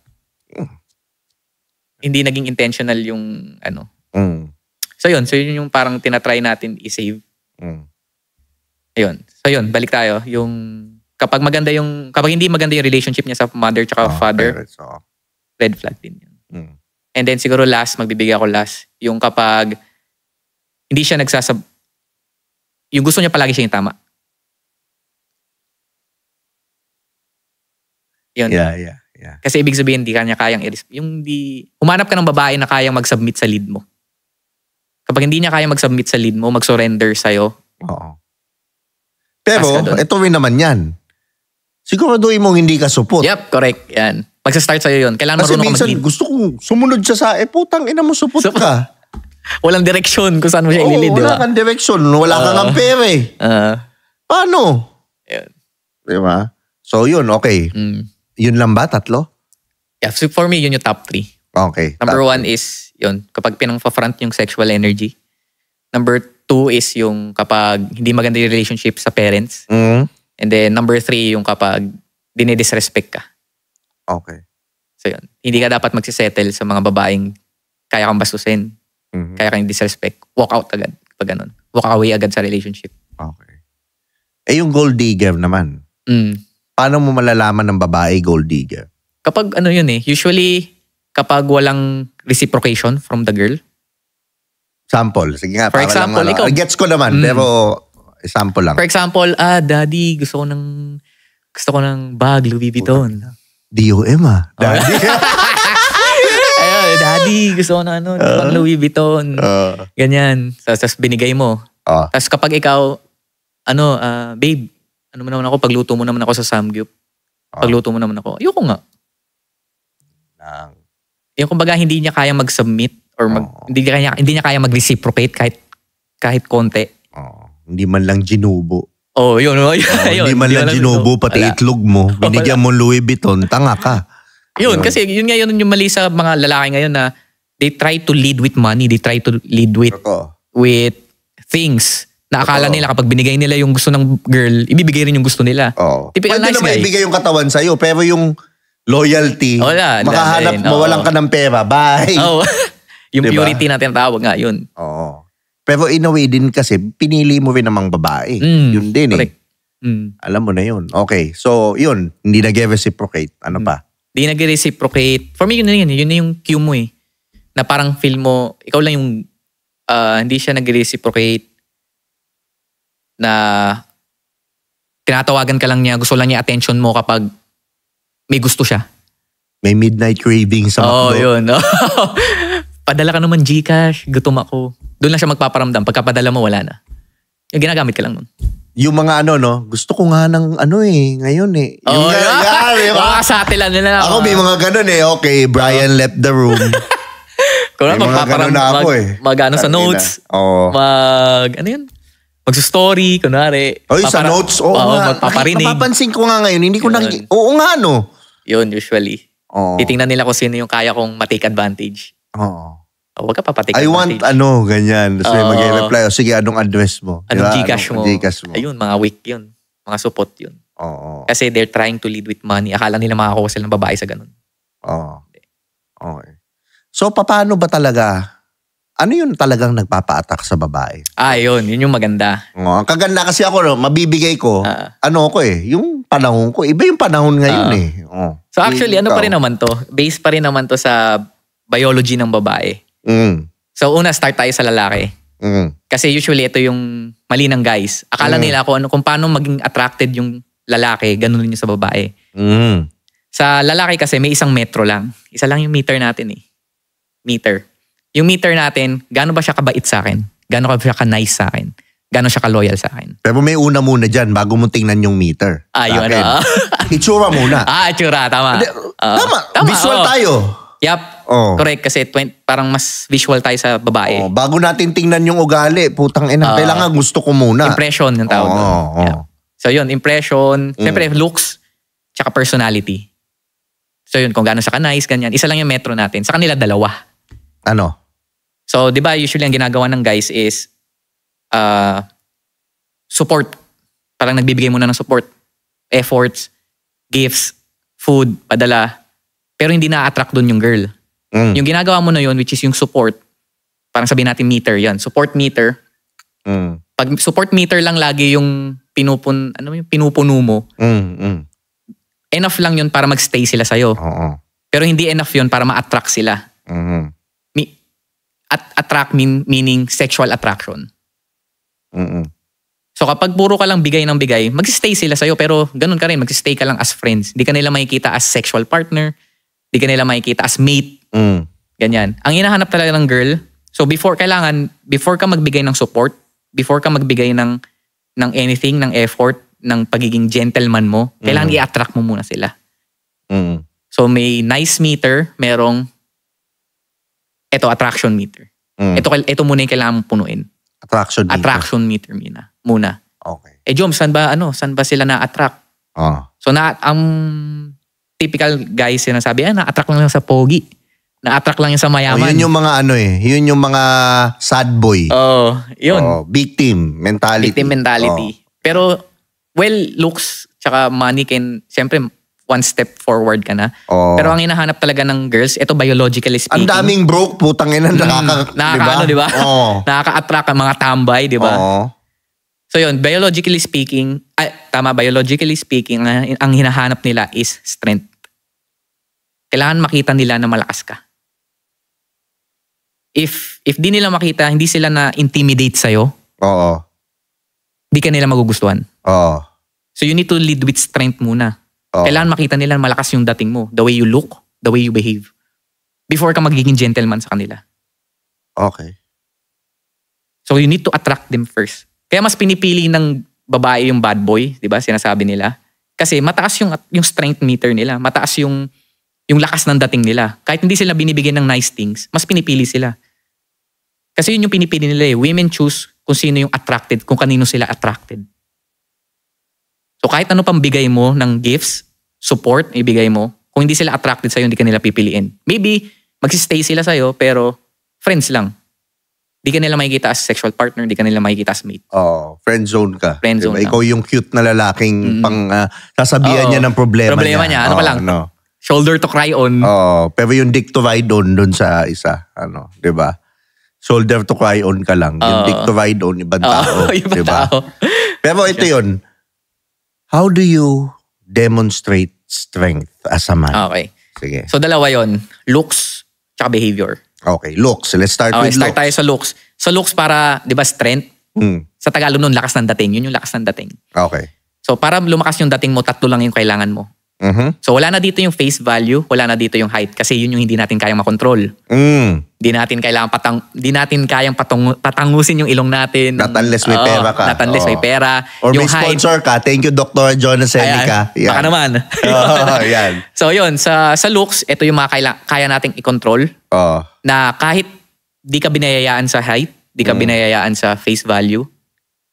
hindi naging intentional yung So yun yung parang tinatry natin i-save. Ayun. So yun, balik tayo. Yung kapag hindi maganda yung relationship niya sa mother tsaka father, red flag din yun. And then siguro magbibigay ako last, yung kapag hindi siya yung gusto niya palagi siya yung tama. Yun. Yeah. Kasi ibig sabihin, hindi kanya kayang humanap ka ng babae na kayang mag-submit sa lead mo. Kapag hindi niya kayang mag-submit sa lead mo, mag-surrender sa'yo. Oo. Pero, ito rin naman yan. Siguraduhin mong hindi ka supot. Yep, correct. Yan. Magsa-start sa'yo yun. Kailangan kasi marunong ka mag-lead. Kasi minsan, gusto kong sumunod siya sa, putang ina mo, supot ka. Walang direksyon kung saan mo siya ililid, di ba? Wala kang direksyon. Wala kang pera eh. Paano? Yun. Di ba? So yun, okay. Yun lang ba? 3? Yeah, so for me, yun yung top 3. Okay. Number 1 is, yun, kapag pinang-front yung sexual energy. Number 2 is yung kapag hindi maganda yung relationship sa parents. And then number 3 yung kapag dinidisrespect ka. Okay. So yun, hindi ka dapat magsisettle sa mga babaeng kaya kang bastusin. Kaya kang disrespect. Walk out agad. Pag ganun. Walk away agad sa relationship. Okay. Yung gold digger naman. Paano mo malalaman ng babae gold digger? Kapag ano yun usually kapag walang reciprocation from the girl. Sample. Sige nga. For example, ikaw. Gets ko naman, pero sample lang. For example, daddy, gusto ko ng bag, Louis Vuitton. DOM Daddy. Ayun, daddy, gusto ko ng bag, Louis Vuitton. Ganyan. Tapos binigay mo. Tapos kapag ikaw, babe, mo naman ako, pagluto mo naman ako sa Samgyup. Pagluto mo naman ako. Ayoko nga. Yung kumbaga hindi niya kaya mag-submit or hindi niya kaya mag-reciprocate kahit konti. Hindi man lang ginubo. Yun. Hindi man lang ginubo, pati itlog mo. Binigyan mo Louis Vuitton, tanga ka. Yun, kasi yun yung mali sa mga lalaki ngayon na they try to lead with money, they try to lead with things na akala nila kapag binigay nila yung gusto ng girl, ibibigay rin yung gusto nila. Typical nice guy. Pwede naman ibigay yung katawan sa'yo, pero yung loyalty, makahanap, mawalan ka ng pera, bye. Yung diba? Purity na tinatawag nga, yun. Pero in a way din kasi, pinili mo rin namang babae. Yun din correct. Alam mo na yun. Okay, so yun, hindi nag-reciprocate. Ano pa? Hindi nag-reciprocate. For me, yun na yung cue mo na parang feel mo, ikaw lang yung, hindi siya nag-reciprocate na tinatawagan ka lang niya, gusto lang niya attention mo kapag may gusto siya. May midnight craving sa McDo. Yun. Padala ka naman Gcash, gutom ako. Doon lang siya magpaparamdam. Pagkapadala mo, wala na. Yung ginagamit ka lang nun. Yung mga gusto ko nga ng ngayon Yung makasatilan nila. Ako may mga ganun Okay, Brian left the room. Kung mag-ano sa notes. Magsa-story, kunwari. Sa notes? Magpaparinig. Napapansin ko nga ngayon, hindi ko oo nga Yun, usually. Titingnan nila kung sino yung kaya kong ma-take advantage. Huwag ka pa-take advantage. I want ganyan. So mag-reply, sige, anong address mo? Anong Gcash mo? Ayun, mga weak yun. Mga support yun. Kasi they're trying to lead with money. Akala nila makakuha sila ng babae sa ganun. Okay. So, paano ba talaga? Ano yun talagang nagpapa-attack sa babae? Yun. Yun yung maganda. Ang kaganda kasi ako, mabibigay ko, yung panahon ko. Iba yung panahon ngayon So actually, pa rin naman to? Base pa rin naman to sa biology ng babae. So una, start tayo sa lalaki. Kasi usually ito yung mali ng guys. Akala nila kung paano maging attracted yung lalaki, ganun din yung sa babae. Sa lalaki kasi may isang metro lang. Isa lang yung meter natin Meter. Yung meter natin, gaano ba siya kabait sa akin? Gaano ba siya ka-nice sa akin? Gaano siya ka-loyal sa akin? Pero may una muna dyan bago mo tingnan yung meter. Yun. Itsura muna. Itsura. Tama. Tama. Visual tayo. Yup. Correct. Kasi parang mas visual tayo sa babae. Bago natin tingnan yung ugali, putang ina, kailangan gusto ko muna. Impression yung tawag doon. Yep. So yun, impression. Siyempre, looks, tsaka personality. So yun, kung gaano siya ka-nice, ganyan. Isa lang yung metro natin. Sa kanila, 2. Ano? So, di ba, usually ang ginagawa ng guys is support. Parang nagbibigay muna ng support. Efforts, gifts, food, padala. Pero hindi na-attract dun yung girl. Yung ginagawa mo na yun, which is yung support, parang sabihin natin meter yan. Support meter. Pag support meter lang lagi yung pinupuno mo, enough lang yun para magstay sila sa'yo. Pero hindi enough yun para ma-attract sila. Attract meaning sexual attraction. So kapag puro ka lang bigay ng bigay, mag-stay sila sa'yo pero ganun ka rin, mag-stay ka lang as friends. Hindi ka nila makikita as sexual partner, hindi ka nila makikita as mate. Ganyan. Ang hinahanap talaga ng girl, so before ka magbigay ng support, before ka magbigay ng anything, ng effort, ng pagiging gentleman mo, kailangan i-attract mo muna sila. So may nice meter, merong attraction meter. Ito muna yung kailangan mong punuin. Attraction meter. Muna. Okay. Jom, saan ba sila na-attract? So ang typical guys sinasabi, na-attract lang sa pogi. Na-attract lang yung sa mayaman. Yun yung mga yun yung mga sad boy. Yun. Victim mentality. Pero, looks tsaka money siyempre, one step forward ka na. Pero ang hinahanap talaga ng girls, ito biologically speaking. Ang daming broke, putang ina, di ba? Nakaka-attract ang mga tambay, di ba? So yun, biologically speaking, ang hinahanap nila is strength. Kailangan makita nila na malakas ka. If di nila makita, hindi sila na-intimidate sa'yo, di ka nila magugustuhan. So you need to lead with strength muna. Kailangan makita nila na malakas yung dating mo. The way you look, the way you behave. Before ka magiging gentleman sa kanila. Okay. So you need to attract them first. Kaya mas pinipili ng babae yung bad boy, di ba? Sinasabi nila. Kasi mataas yung strength meter nila. Mataas yung lakas ng dating nila. Kahit hindi sila binibigyan ng nice things, mas pinipili sila. Kasi yun yung pinipili nila eh. Women choose kung sino yung attracted, kung kanino sila attracted. So kahit ano pang bigay mo ng gifts, support, ibigay mo, kung hindi sila attracted sa'yo, hindi ka nila pipiliin. Maybe, magsistay sila sa'yo, pero friends lang. Hindi ka nila makikita as sexual partner, hindi ka nila makikita as mate. Friend zone ka. Friend zone diba? Ikaw yung cute na lalaking sasabihan niya ng problema niya. Ano pa lang? Shoulder to cry on. Pero yung dick to ride on dun sa isa. Di ba? Shoulder to cry on ka lang. Yung dick to ride on, ibang tao. Ibang tao. Pero ito yun. How do you demonstrate strength as a man? Okay. Sige. So dalawa yon, looks tsaka behavior. Okay, looks. Let's start with looks. Start tayo sa looks. Sa looks para, di ba, strength? Sa Tagalog nun, lakas ng dating. Yun yung lakas ng dating. Okay. So para lumakas yung dating mo, 3 lang yung kailangan mo. So wala na dito yung face value, wala na dito yung height kasi yun yung hindi natin kayang makontrol. Hindi natin kayang patangusin yung ilong natin. Not unless may pera ka. Not unless may pera. Or yung may sponsor ka. Thank you, Dr. Jonas Seneca. Baka naman. Yan. So yun, sa looks, ito yung mga kaya nating i-control. Na kahit di ka binayayaan sa height, di ka binayayaan sa face value,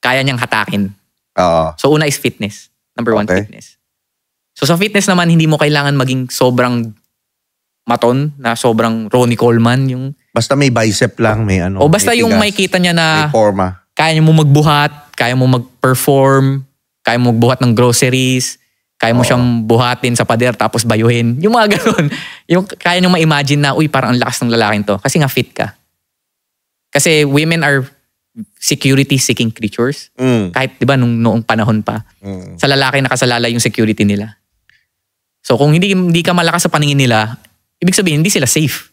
kaya niyang hatakin. So una is fitness. Number 1, fitness. So sa fitness naman, hindi mo kailangan maging sobrang maton, na sobrang Ronnie Coleman. Basta may bicep lang, may O basta may yung makikita niya na may forma. Kaya mo magbuhat, kaya mo mag-perform, kaya mo magbuhat ng groceries, kaya mo siyang buhatin sa pader tapos bayuhin. Yung mga ganun. Yung kaya nyo ma-imagine na, uy, parang ang lakas ng lalaking to. Kasi nga fit ka. Kasi women are security-seeking creatures. Kahit, di ba, noong panahon pa. Sa lalaki nakasalala yung security nila. So kung hindi ka malakas sa paningin nila, ibig sabihin hindi sila safe.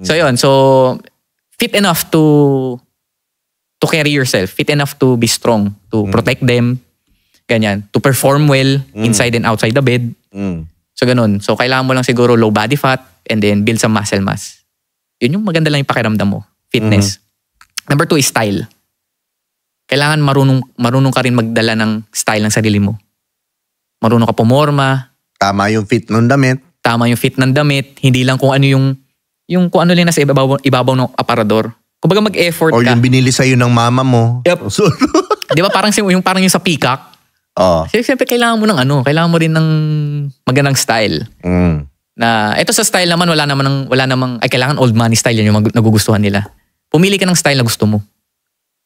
So yun, so fit enough to carry yourself, fit enough to be strong, to protect them, ganyan, to perform well inside and outside the bed. So ganun. So kailangan mo lang siguro low body fat and then build some muscle mass. Yun yung maganda lang yung pakiramdam mo. Fitness. Number 2 is style. Kailangan marunong ka rin magdala ng style ng sarili mo. Marunong ka pumorma. Tama yung fit ng damit. Hindi lang kung ano yung kung ano lang nasa ibabaw ng aparador. Kumbaga mag-effort ka. Or yung binili sa'yo ng mama mo. Yep. Di ba parang yung sa peacock? Siyempre kailangan mo kailangan mo rin ng magandang style. Na ito sa style naman wala namang kailangan old money style yan yung nagugustuhan nila. Pumili ka ng style na gusto mo.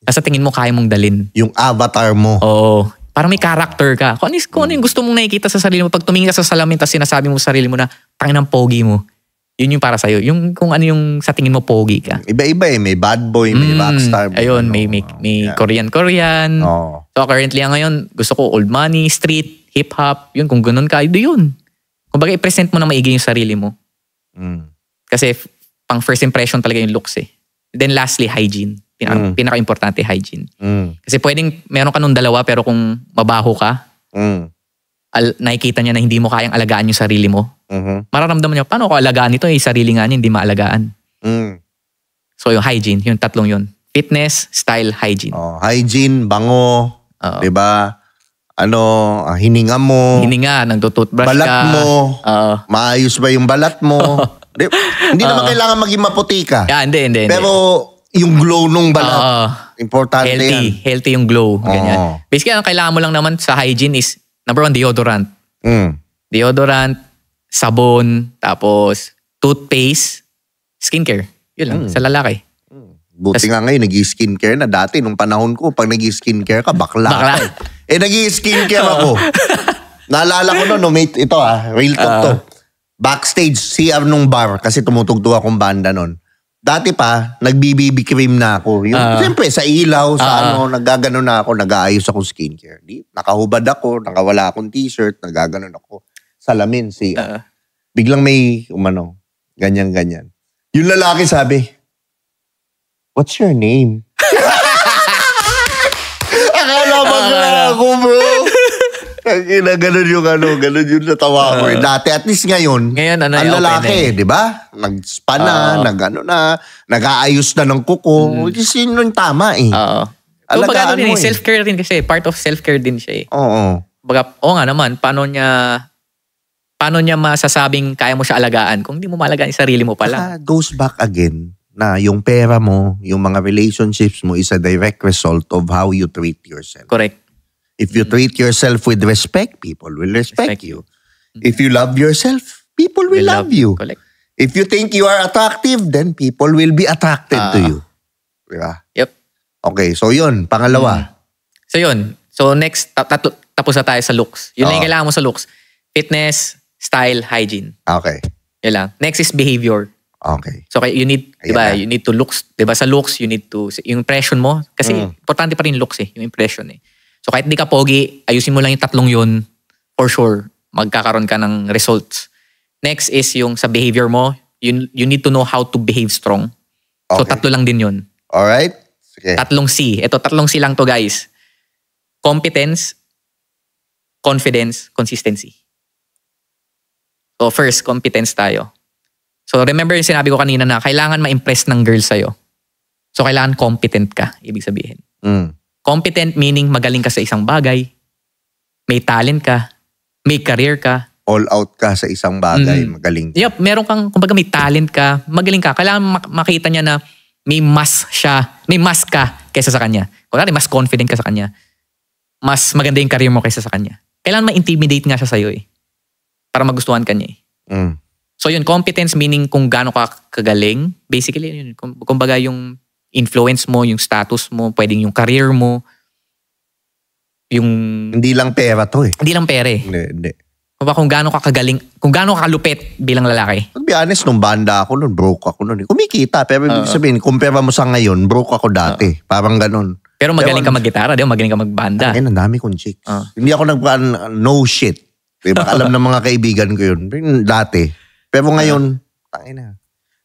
Sa tingin mo kaya mong dalin. Yung avatar mo. Oo. Parang may character ka. Kung ano yung gusto mong nakikita sa sarili mo. Pag tumingin ka sa salamin tapos sinasabi mo sa sarili mo na tangin ng pogi mo. Yun yung para sa'yo. Yung kung ano yung sa tingin mo pogi ka. Iba-iba May bad boy, may rockstar. Ayun, may Korean. So currently ngayon, gusto ko old money, street, hip-hop. Yun, kung ganun ka, yun. Kumbaga i-present mo na maigi yung sarili mo. Kasi pang first impression talaga yung looks eh. Then lastly, hygiene. Pinaka-importante, hygiene. Kasi meron ka nung dalawa pero kung mabaho ka, nakikita niya na hindi mo kayang alagaan yung sarili mo, mararamdaman niya, paano ko alagaan ito? Sarili nga niya, hindi maalagaan. So yung hygiene, yung 3 yun. Fitness, style, hygiene. Hygiene, bango, diba? hininga mo. Hininga, nagtututbrush balat ka. Balat mo. Maayos ba yung balat mo? Hindi naman kailangan maging maputi ka. Hindi. Pero yung glow nung balat, importante yan. Healthy yung glow. Ganyan. Basically, ang kailangan mo lang naman sa hygiene is, number 1, deodorant. Deodorant, sabon, tapos toothpaste, skincare. Yun lang, sa lalaki. Buti nga ngayon, nag-skincare na. Dati, nung panahon ko, pag nag-skincare ka, bakla. Nag-skincare ako. Naalala ko mate, ito real talk to. Backstage, CR nung bar, kasi tumutugtog akong banda nun. Dati pa, nag-BB cream na ako. Siyempre, sa ilaw, naggaganon na ako, nag-aayos ako skincare. Nakahubad ako, nakawala akong t-shirt, naggaganon ako. Salamin, biglang may, ganyan-ganyan. Yung lalaki sabi, "What's your name?" Akala magla ako, bro. Ganun yung natawa ko. Dati, at least ngayon ang lalaki, di ba? Nag-spa na, nag-aayos na ng kuko. Which is yun yung tama Kumbaga self-care din kasi. Part of self-care din siya nga naman, paano niya masasabing kaya mo siya alagaan kung hindi mo malagaan yung sarili mo pala? Goes back again na yung pera mo, yung mga relationships mo is a direct result of how you treat yourself. Correct. If you treat yourself with respect, people will respect you. If you love yourself, people will love you. Correct. If you think you are attractive, then people will be attracted to you. Diba? Yep. Okay, so yun, pangalawa. So next, tapos na tayo sa looks. Yun na yung kailangan mo sa looks. Fitness, style, hygiene. Okay. Yun lang. Next is behavior. Okay. So you need, diba, you need to looks, diba, sa looks, you need to, yung impression mo, kasi importante pa rin looks yung impression So kahit di ka pogi, ayusin mo lang yung tatlong yun, for sure, magkakaroon ka ng results. Next is yung sa behavior mo, you need to know how to behave strong. So tatlo lang din yun. Alright. Sige. Tatlong C. Ito, tatlong C lang to guys. Competence, confidence, consistency. So first, competence tayo. So remember yung sinabi ko kanina na kailangan ma-impress ng girl sa'yo. So kailangan competent ka, ibig sabihin. Competent meaning magaling ka sa isang bagay, may talent ka, may career ka. All out ka sa isang bagay, magaling ka. Yep, meron kang, kumbaga may talent ka, magaling ka. Kailangan makita niya na may mas ka kaysa sa kanya. Kung mas confident ka sa kanya, mas maganda yung career mo kaysa sa kanya. Kailangan ma-intimidate nga siya sa'yo para magustuhan ka niya So yun, competence meaning kung gaano ka kagaling. Basically, yun, kumbaga yung influence mo, yung status mo, pwedeng yung career mo, yung... Hindi lang pera to Hindi lang pera Hindi. Kung gaano ka kagaling, kung gaano ka kalupit bilang lalaki. To be honest, nung banda ako nun, broke ako nun. Kumikita, pero ibig sabihin, kumpara mo sa ngayon, broke ako dati. Parang ganun. Pero magaling ka mag-gitara, di ba? Magaling ka magbanda. Ang dami kong chicks. Hindi ako no shit. Diba? Alam ng mga kaibigan ko yun. Dati. Pero ngayon, tangina.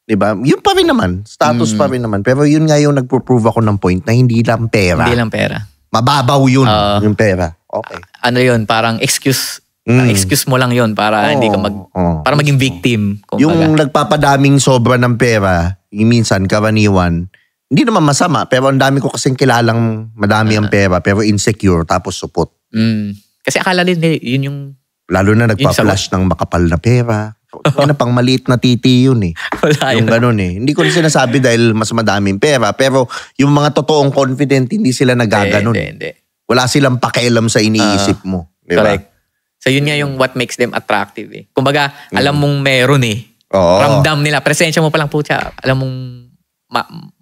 Diba? Yun pa rin naman. Status pa rin naman. Pero yun nga yung nagpo-prove ako ng point na hindi lang pera. Hindi lang pera. Mababaw yun, yung pera. Okay. Ano yun? Parang excuse mo lang yun para hindi ka para maging victim. Yung nagpapadaming sobra ng pera, yung minsan, karaniwan, hindi naman masama. Pero ang dami ko kasing kilalang madami ang pera, pero insecure, tapos supot. Kasi akala din, yun yung... Lalo na nagpa-flash ng makapal na pera. Yan pang maliit na titi yun Wala yung ganun Hindi ko rin sinasabi dahil mas madaming pera. Pero yung mga totoong confident, hindi sila nagaganon. Hindi. Wala silang pakialam sa iniisip mo. Diba? Correct. So yun nga yung what makes them attractive Kumbaga, alam mong meron Oo. Ramdam nila. Presensya mo palang putya. Alam mong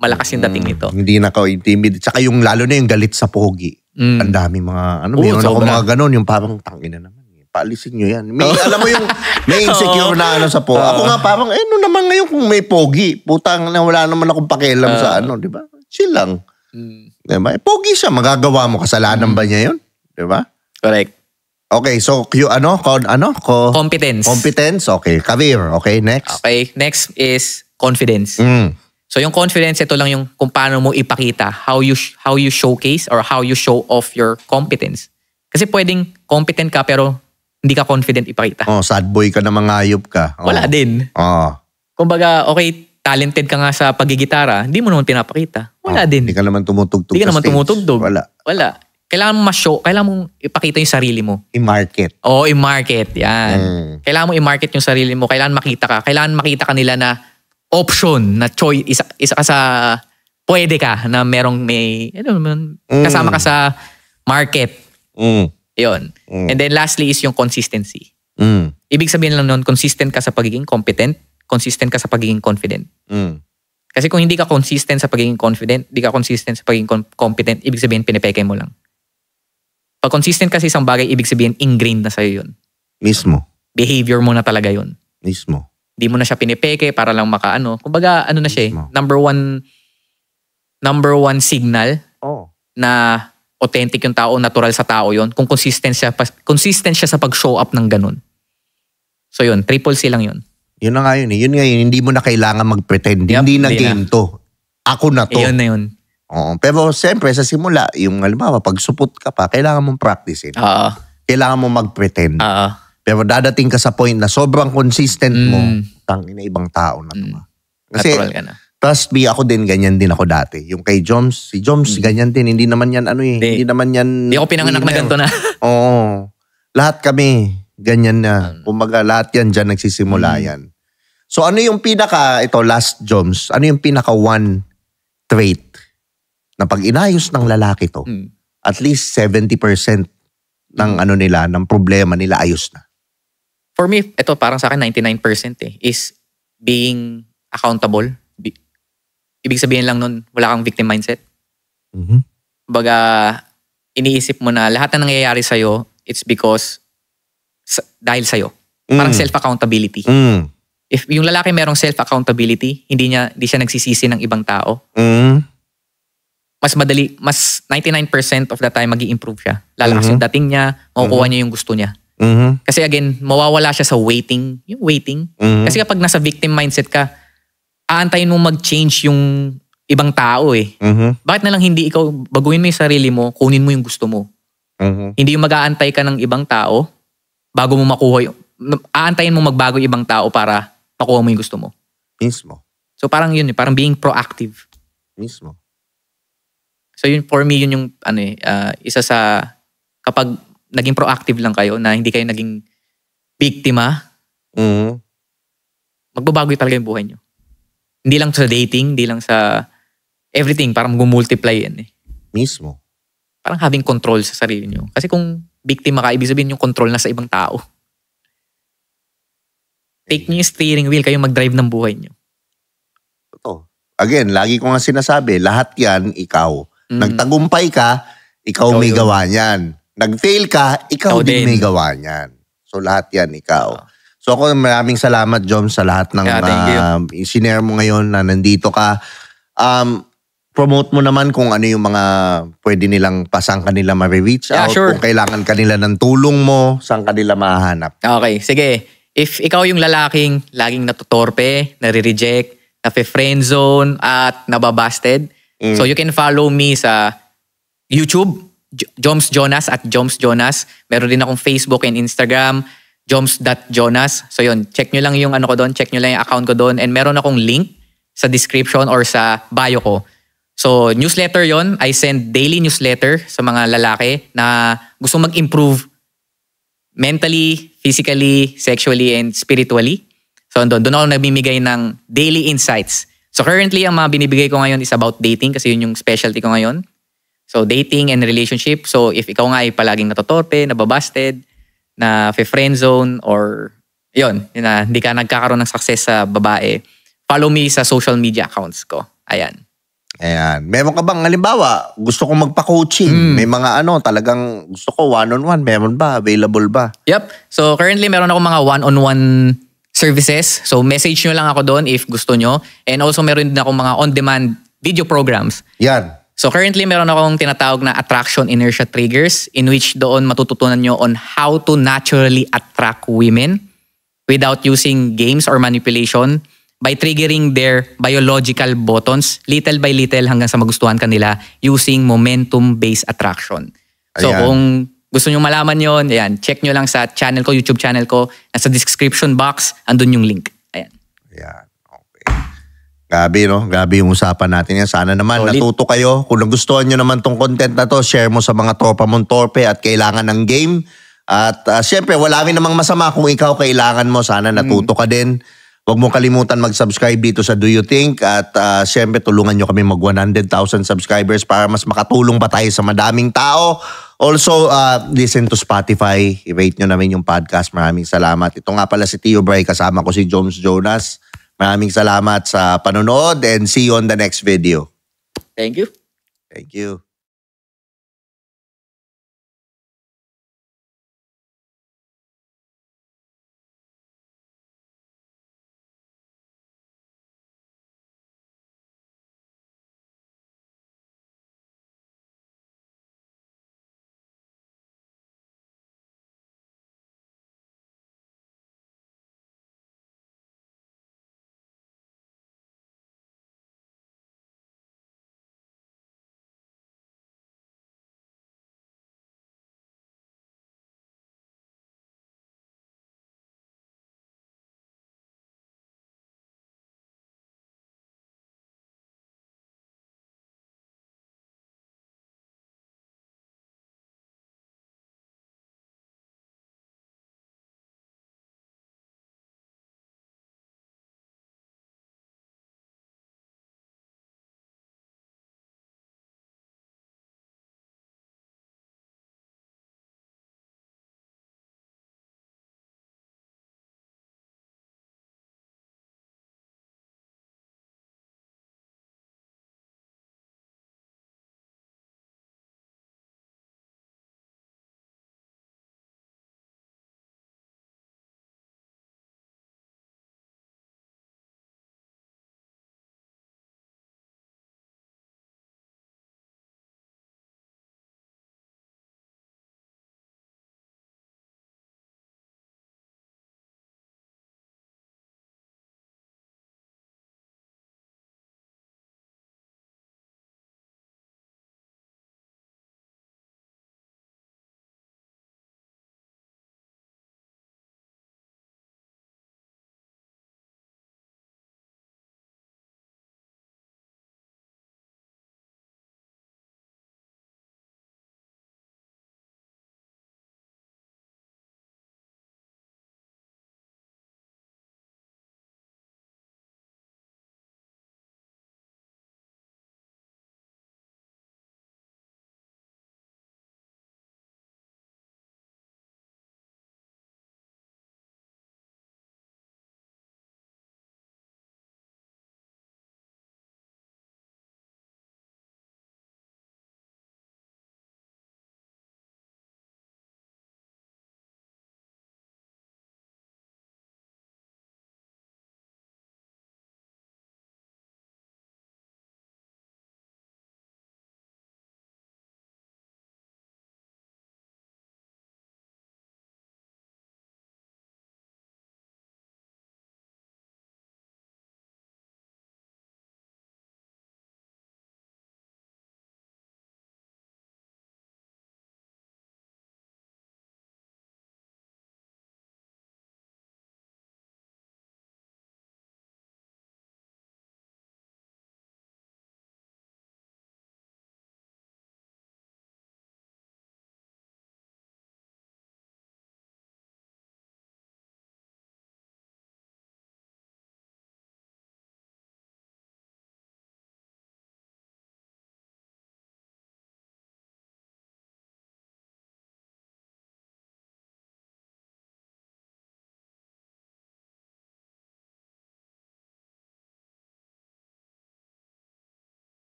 malakas yung dating nito. Hindi na ka intimidate. Tsaka yung lalo na yung galit sa pogi. Ang dami mga, meron ako mga ganun. Yung parang tangina naman. Paalisin nyo yan. Alam mo yung may insecure na sa pogi. Ako nga parang, naman ngayon kung may pogi. Putang na wala naman akong pakialam sa di ba? Chill lang. Diba? Pogi siya. Magagawa mo. Kasalanan ba niya yun? Diba? Correct. Okay, so competence. Competence, okay. Career, okay. Next. Okay, next is confidence. So yung confidence, ito lang yung kung paano mo ipakita, how you showcase or how you show off your competence. Kasi pwedeng competent ka pero hindi ka confident ipakita. Sad boy ka na mangayop ka. Wala din. Kumbaga, okay, talented ka nga sa pagigitara, hindi mo naman pinapakita. Wala din. Hindi ka naman tumutugtog. Hindi ka naman tumutugtog. Wala. Kailangan mo ma-show, kailangan mong ipakita yung sarili mo. I-market. Oo, i-market. Yan. Kailangan mo i-market yung sarili mo. Kailangan makita ka. Kailangan makita ka nila na option, na choice. Isa ka sa, pwede ka na merong may, kasama ka sa market. Yun. And then lastly is yung consistency. Ibig sabihin lang nun, consistent ka sa pagiging competent, consistent ka sa pagiging confident. Kasi kung hindi ka consistent sa pagiging confident, hindi ka consistent sa pagiging competent, ibig sabihin pinipeke mo lang. Pag consistent kasi isang bagay, ibig sabihin ingrained na sa'yo yun. Mismo. Behavior mo na talaga yun. Mismo. Hindi mo na siya pinipeke para lang makaano. Kumbaga, ano na siya eh, number one signal na authentic yung tao, natural sa tao yun. Kung consistent siya sa pag-show up ng ganun. So yun, triple C lang yun. Yun na nga yun eh. Yun nga yun, hindi mo na kailangan mag-pretend. Hindi na game to. Ako na to. Yun na yun. Oo. Pero siyempre sa simula, yung halimbawa, pag supot ka pa, kailangan mong practice. Kailangan mong mag-pretend. Pero dadating ka sa point na sobrang consistent mo, tangina ibang tao na to. Kasi, natural ka na. Trust me, ako din, ganyan din ako dati. Yung kay Joms, si Joms, ganyan din. Hindi naman yan, hindi naman yan... Hindi ako pinanganak na ganito na. Oo. Lahat kami, ganyan na. Kumbaga, lahat yan dyan nagsisimula yan. So, ano yung last Joms, ano yung pinaka one trait na pag inayos ng lalaki to, at least 70% ng ng problema nila ayos na? For me, ito parang sa akin 99% is being accountable. Ibig sabihin lang nun, wala kang victim mindset. Baga, iniisip mo na lahat na nangyayari sa'yo, it's because dahil sa'yo. Parang self-accountability. If yung lalaki merong self-accountability, hindi siya nagsisisi ng ibang tao, mas 99% of the time mag-i-improve siya. Lalakas yung dating niya, makukuha niya yung gusto niya. Kasi again, mawawala siya sa waiting. Yung waiting. Kasi kapag nasa victim mindset ka, aantayin mo mag-change yung ibang tao eh. Bakit na lang hindi ikaw, baguhin mo yung sarili mo, kunin mo yung gusto mo. Hindi yung mag-aantay ka ng ibang tao bago mo makuha yung, aantayin mo magbago yung ibang tao para makuha mo yung gusto mo. Mismo. So parang yun eh, parang being proactive. Mismo. So yun, for me, yun yung isa sa, kapag naging proactive lang kayo, na hindi kayo naging biktima, magbabago talaga yung buhay nyo. Hindi lang sa dating, hindi lang sa everything, parang mag-multiply yan eh. Mismo. Parang having control sa sarili nyo. Kasi kung biktima ka, ibig sabihin yung control na sa ibang tao. Take nyo yung steering wheel, kayo mag-drive ng buhay nyo. Totoo. Again, lagi ko nga sinasabi, lahat yan, ikaw. Nagtagumpay ka, ikaw may gawa niyan. Nag-fail ka, ikaw din may gawa niyan. So lahat yan, ikaw. So ako maraming salamat, Jom, sa lahat ng sinare mo ngayon na nandito ka. Promote mo naman kung ano yung mga pwede nilang pasang kanila ma-reach out. Sure. Kung kailangan kanila ng tulong mo, saan kanila mahanap. Okay, sige. If ikaw yung lalaking laging natutorpe, nare-reject, nafe-friendzone, at nababasted, so you can follow me sa YouTube, Joms Jonas at Joms Jonas. Meron din akong Facebook and Instagram, joms.jonas. So yun, check nyo lang yung ko doon, check nyo lang yung account ko doon, and meron akong link sa description or sa bio ko. So newsletter yon, I send daily newsletter sa mga lalaki na gusto mag-improve mentally, physically, sexually, and spiritually. So doon ako nabimigay ng daily insights. So currently, ang mga binibigay ko ngayon is about dating kasi yun yung specialty ko ngayon. So dating and relationship. So if ikaw nga ay palaging natotorpe, nababasted, na friend zone, or yun na hindi ka nagkakaroon ng success sa babae, follow me sa social media accounts ko. Ayan. Meron ka bang, halimbawa, gusto kong magpa-coaching? May mga talagang gusto ko one-on-one. Meron ba? Available ba? Yep. So currently, meron ako mga one-on-one services. So message nyo lang ako doon if gusto nyo. And also meron din ako mga on-demand video programs. Yan. So currently meron akong tinatawag na Attraction Inertia Triggers, in which doon matututunan nyo on how to naturally attract women without using games or manipulation by triggering their biological buttons little by little hanggang sa magustuhan kanila using momentum-based attraction. So kung gusto nyo malaman yon, ayan, check nyo lang sa channel ko, YouTube channel ko. Nasa description box, andun yung link. Ayan. Okay. Grabe, no? Grabe yung usapan natin yan. Sana naman Solid. natuto kayo. Kung nagustuhan nyo naman tong content na to, share mo sa mga tropa mong torpe at kailangan ng game. At syempre, wala rin namang masama kung ikaw kailangan mo. Sana natuto ka din. Huwag mo kalimutan mag-subscribe dito sa Do You Think? At syempre, tulungan nyo kami mag 100,000 subscribers para mas makatulong pa tayo sa madaming tao. Also, listen to Spotify. I-rate nyo namin yung podcast. Maraming salamat. Ito nga pala si Tio Bray. Kasama ko si Jones Jonas. Maraming salamat sa panonood and see you on the next video. Thank you. Thank you.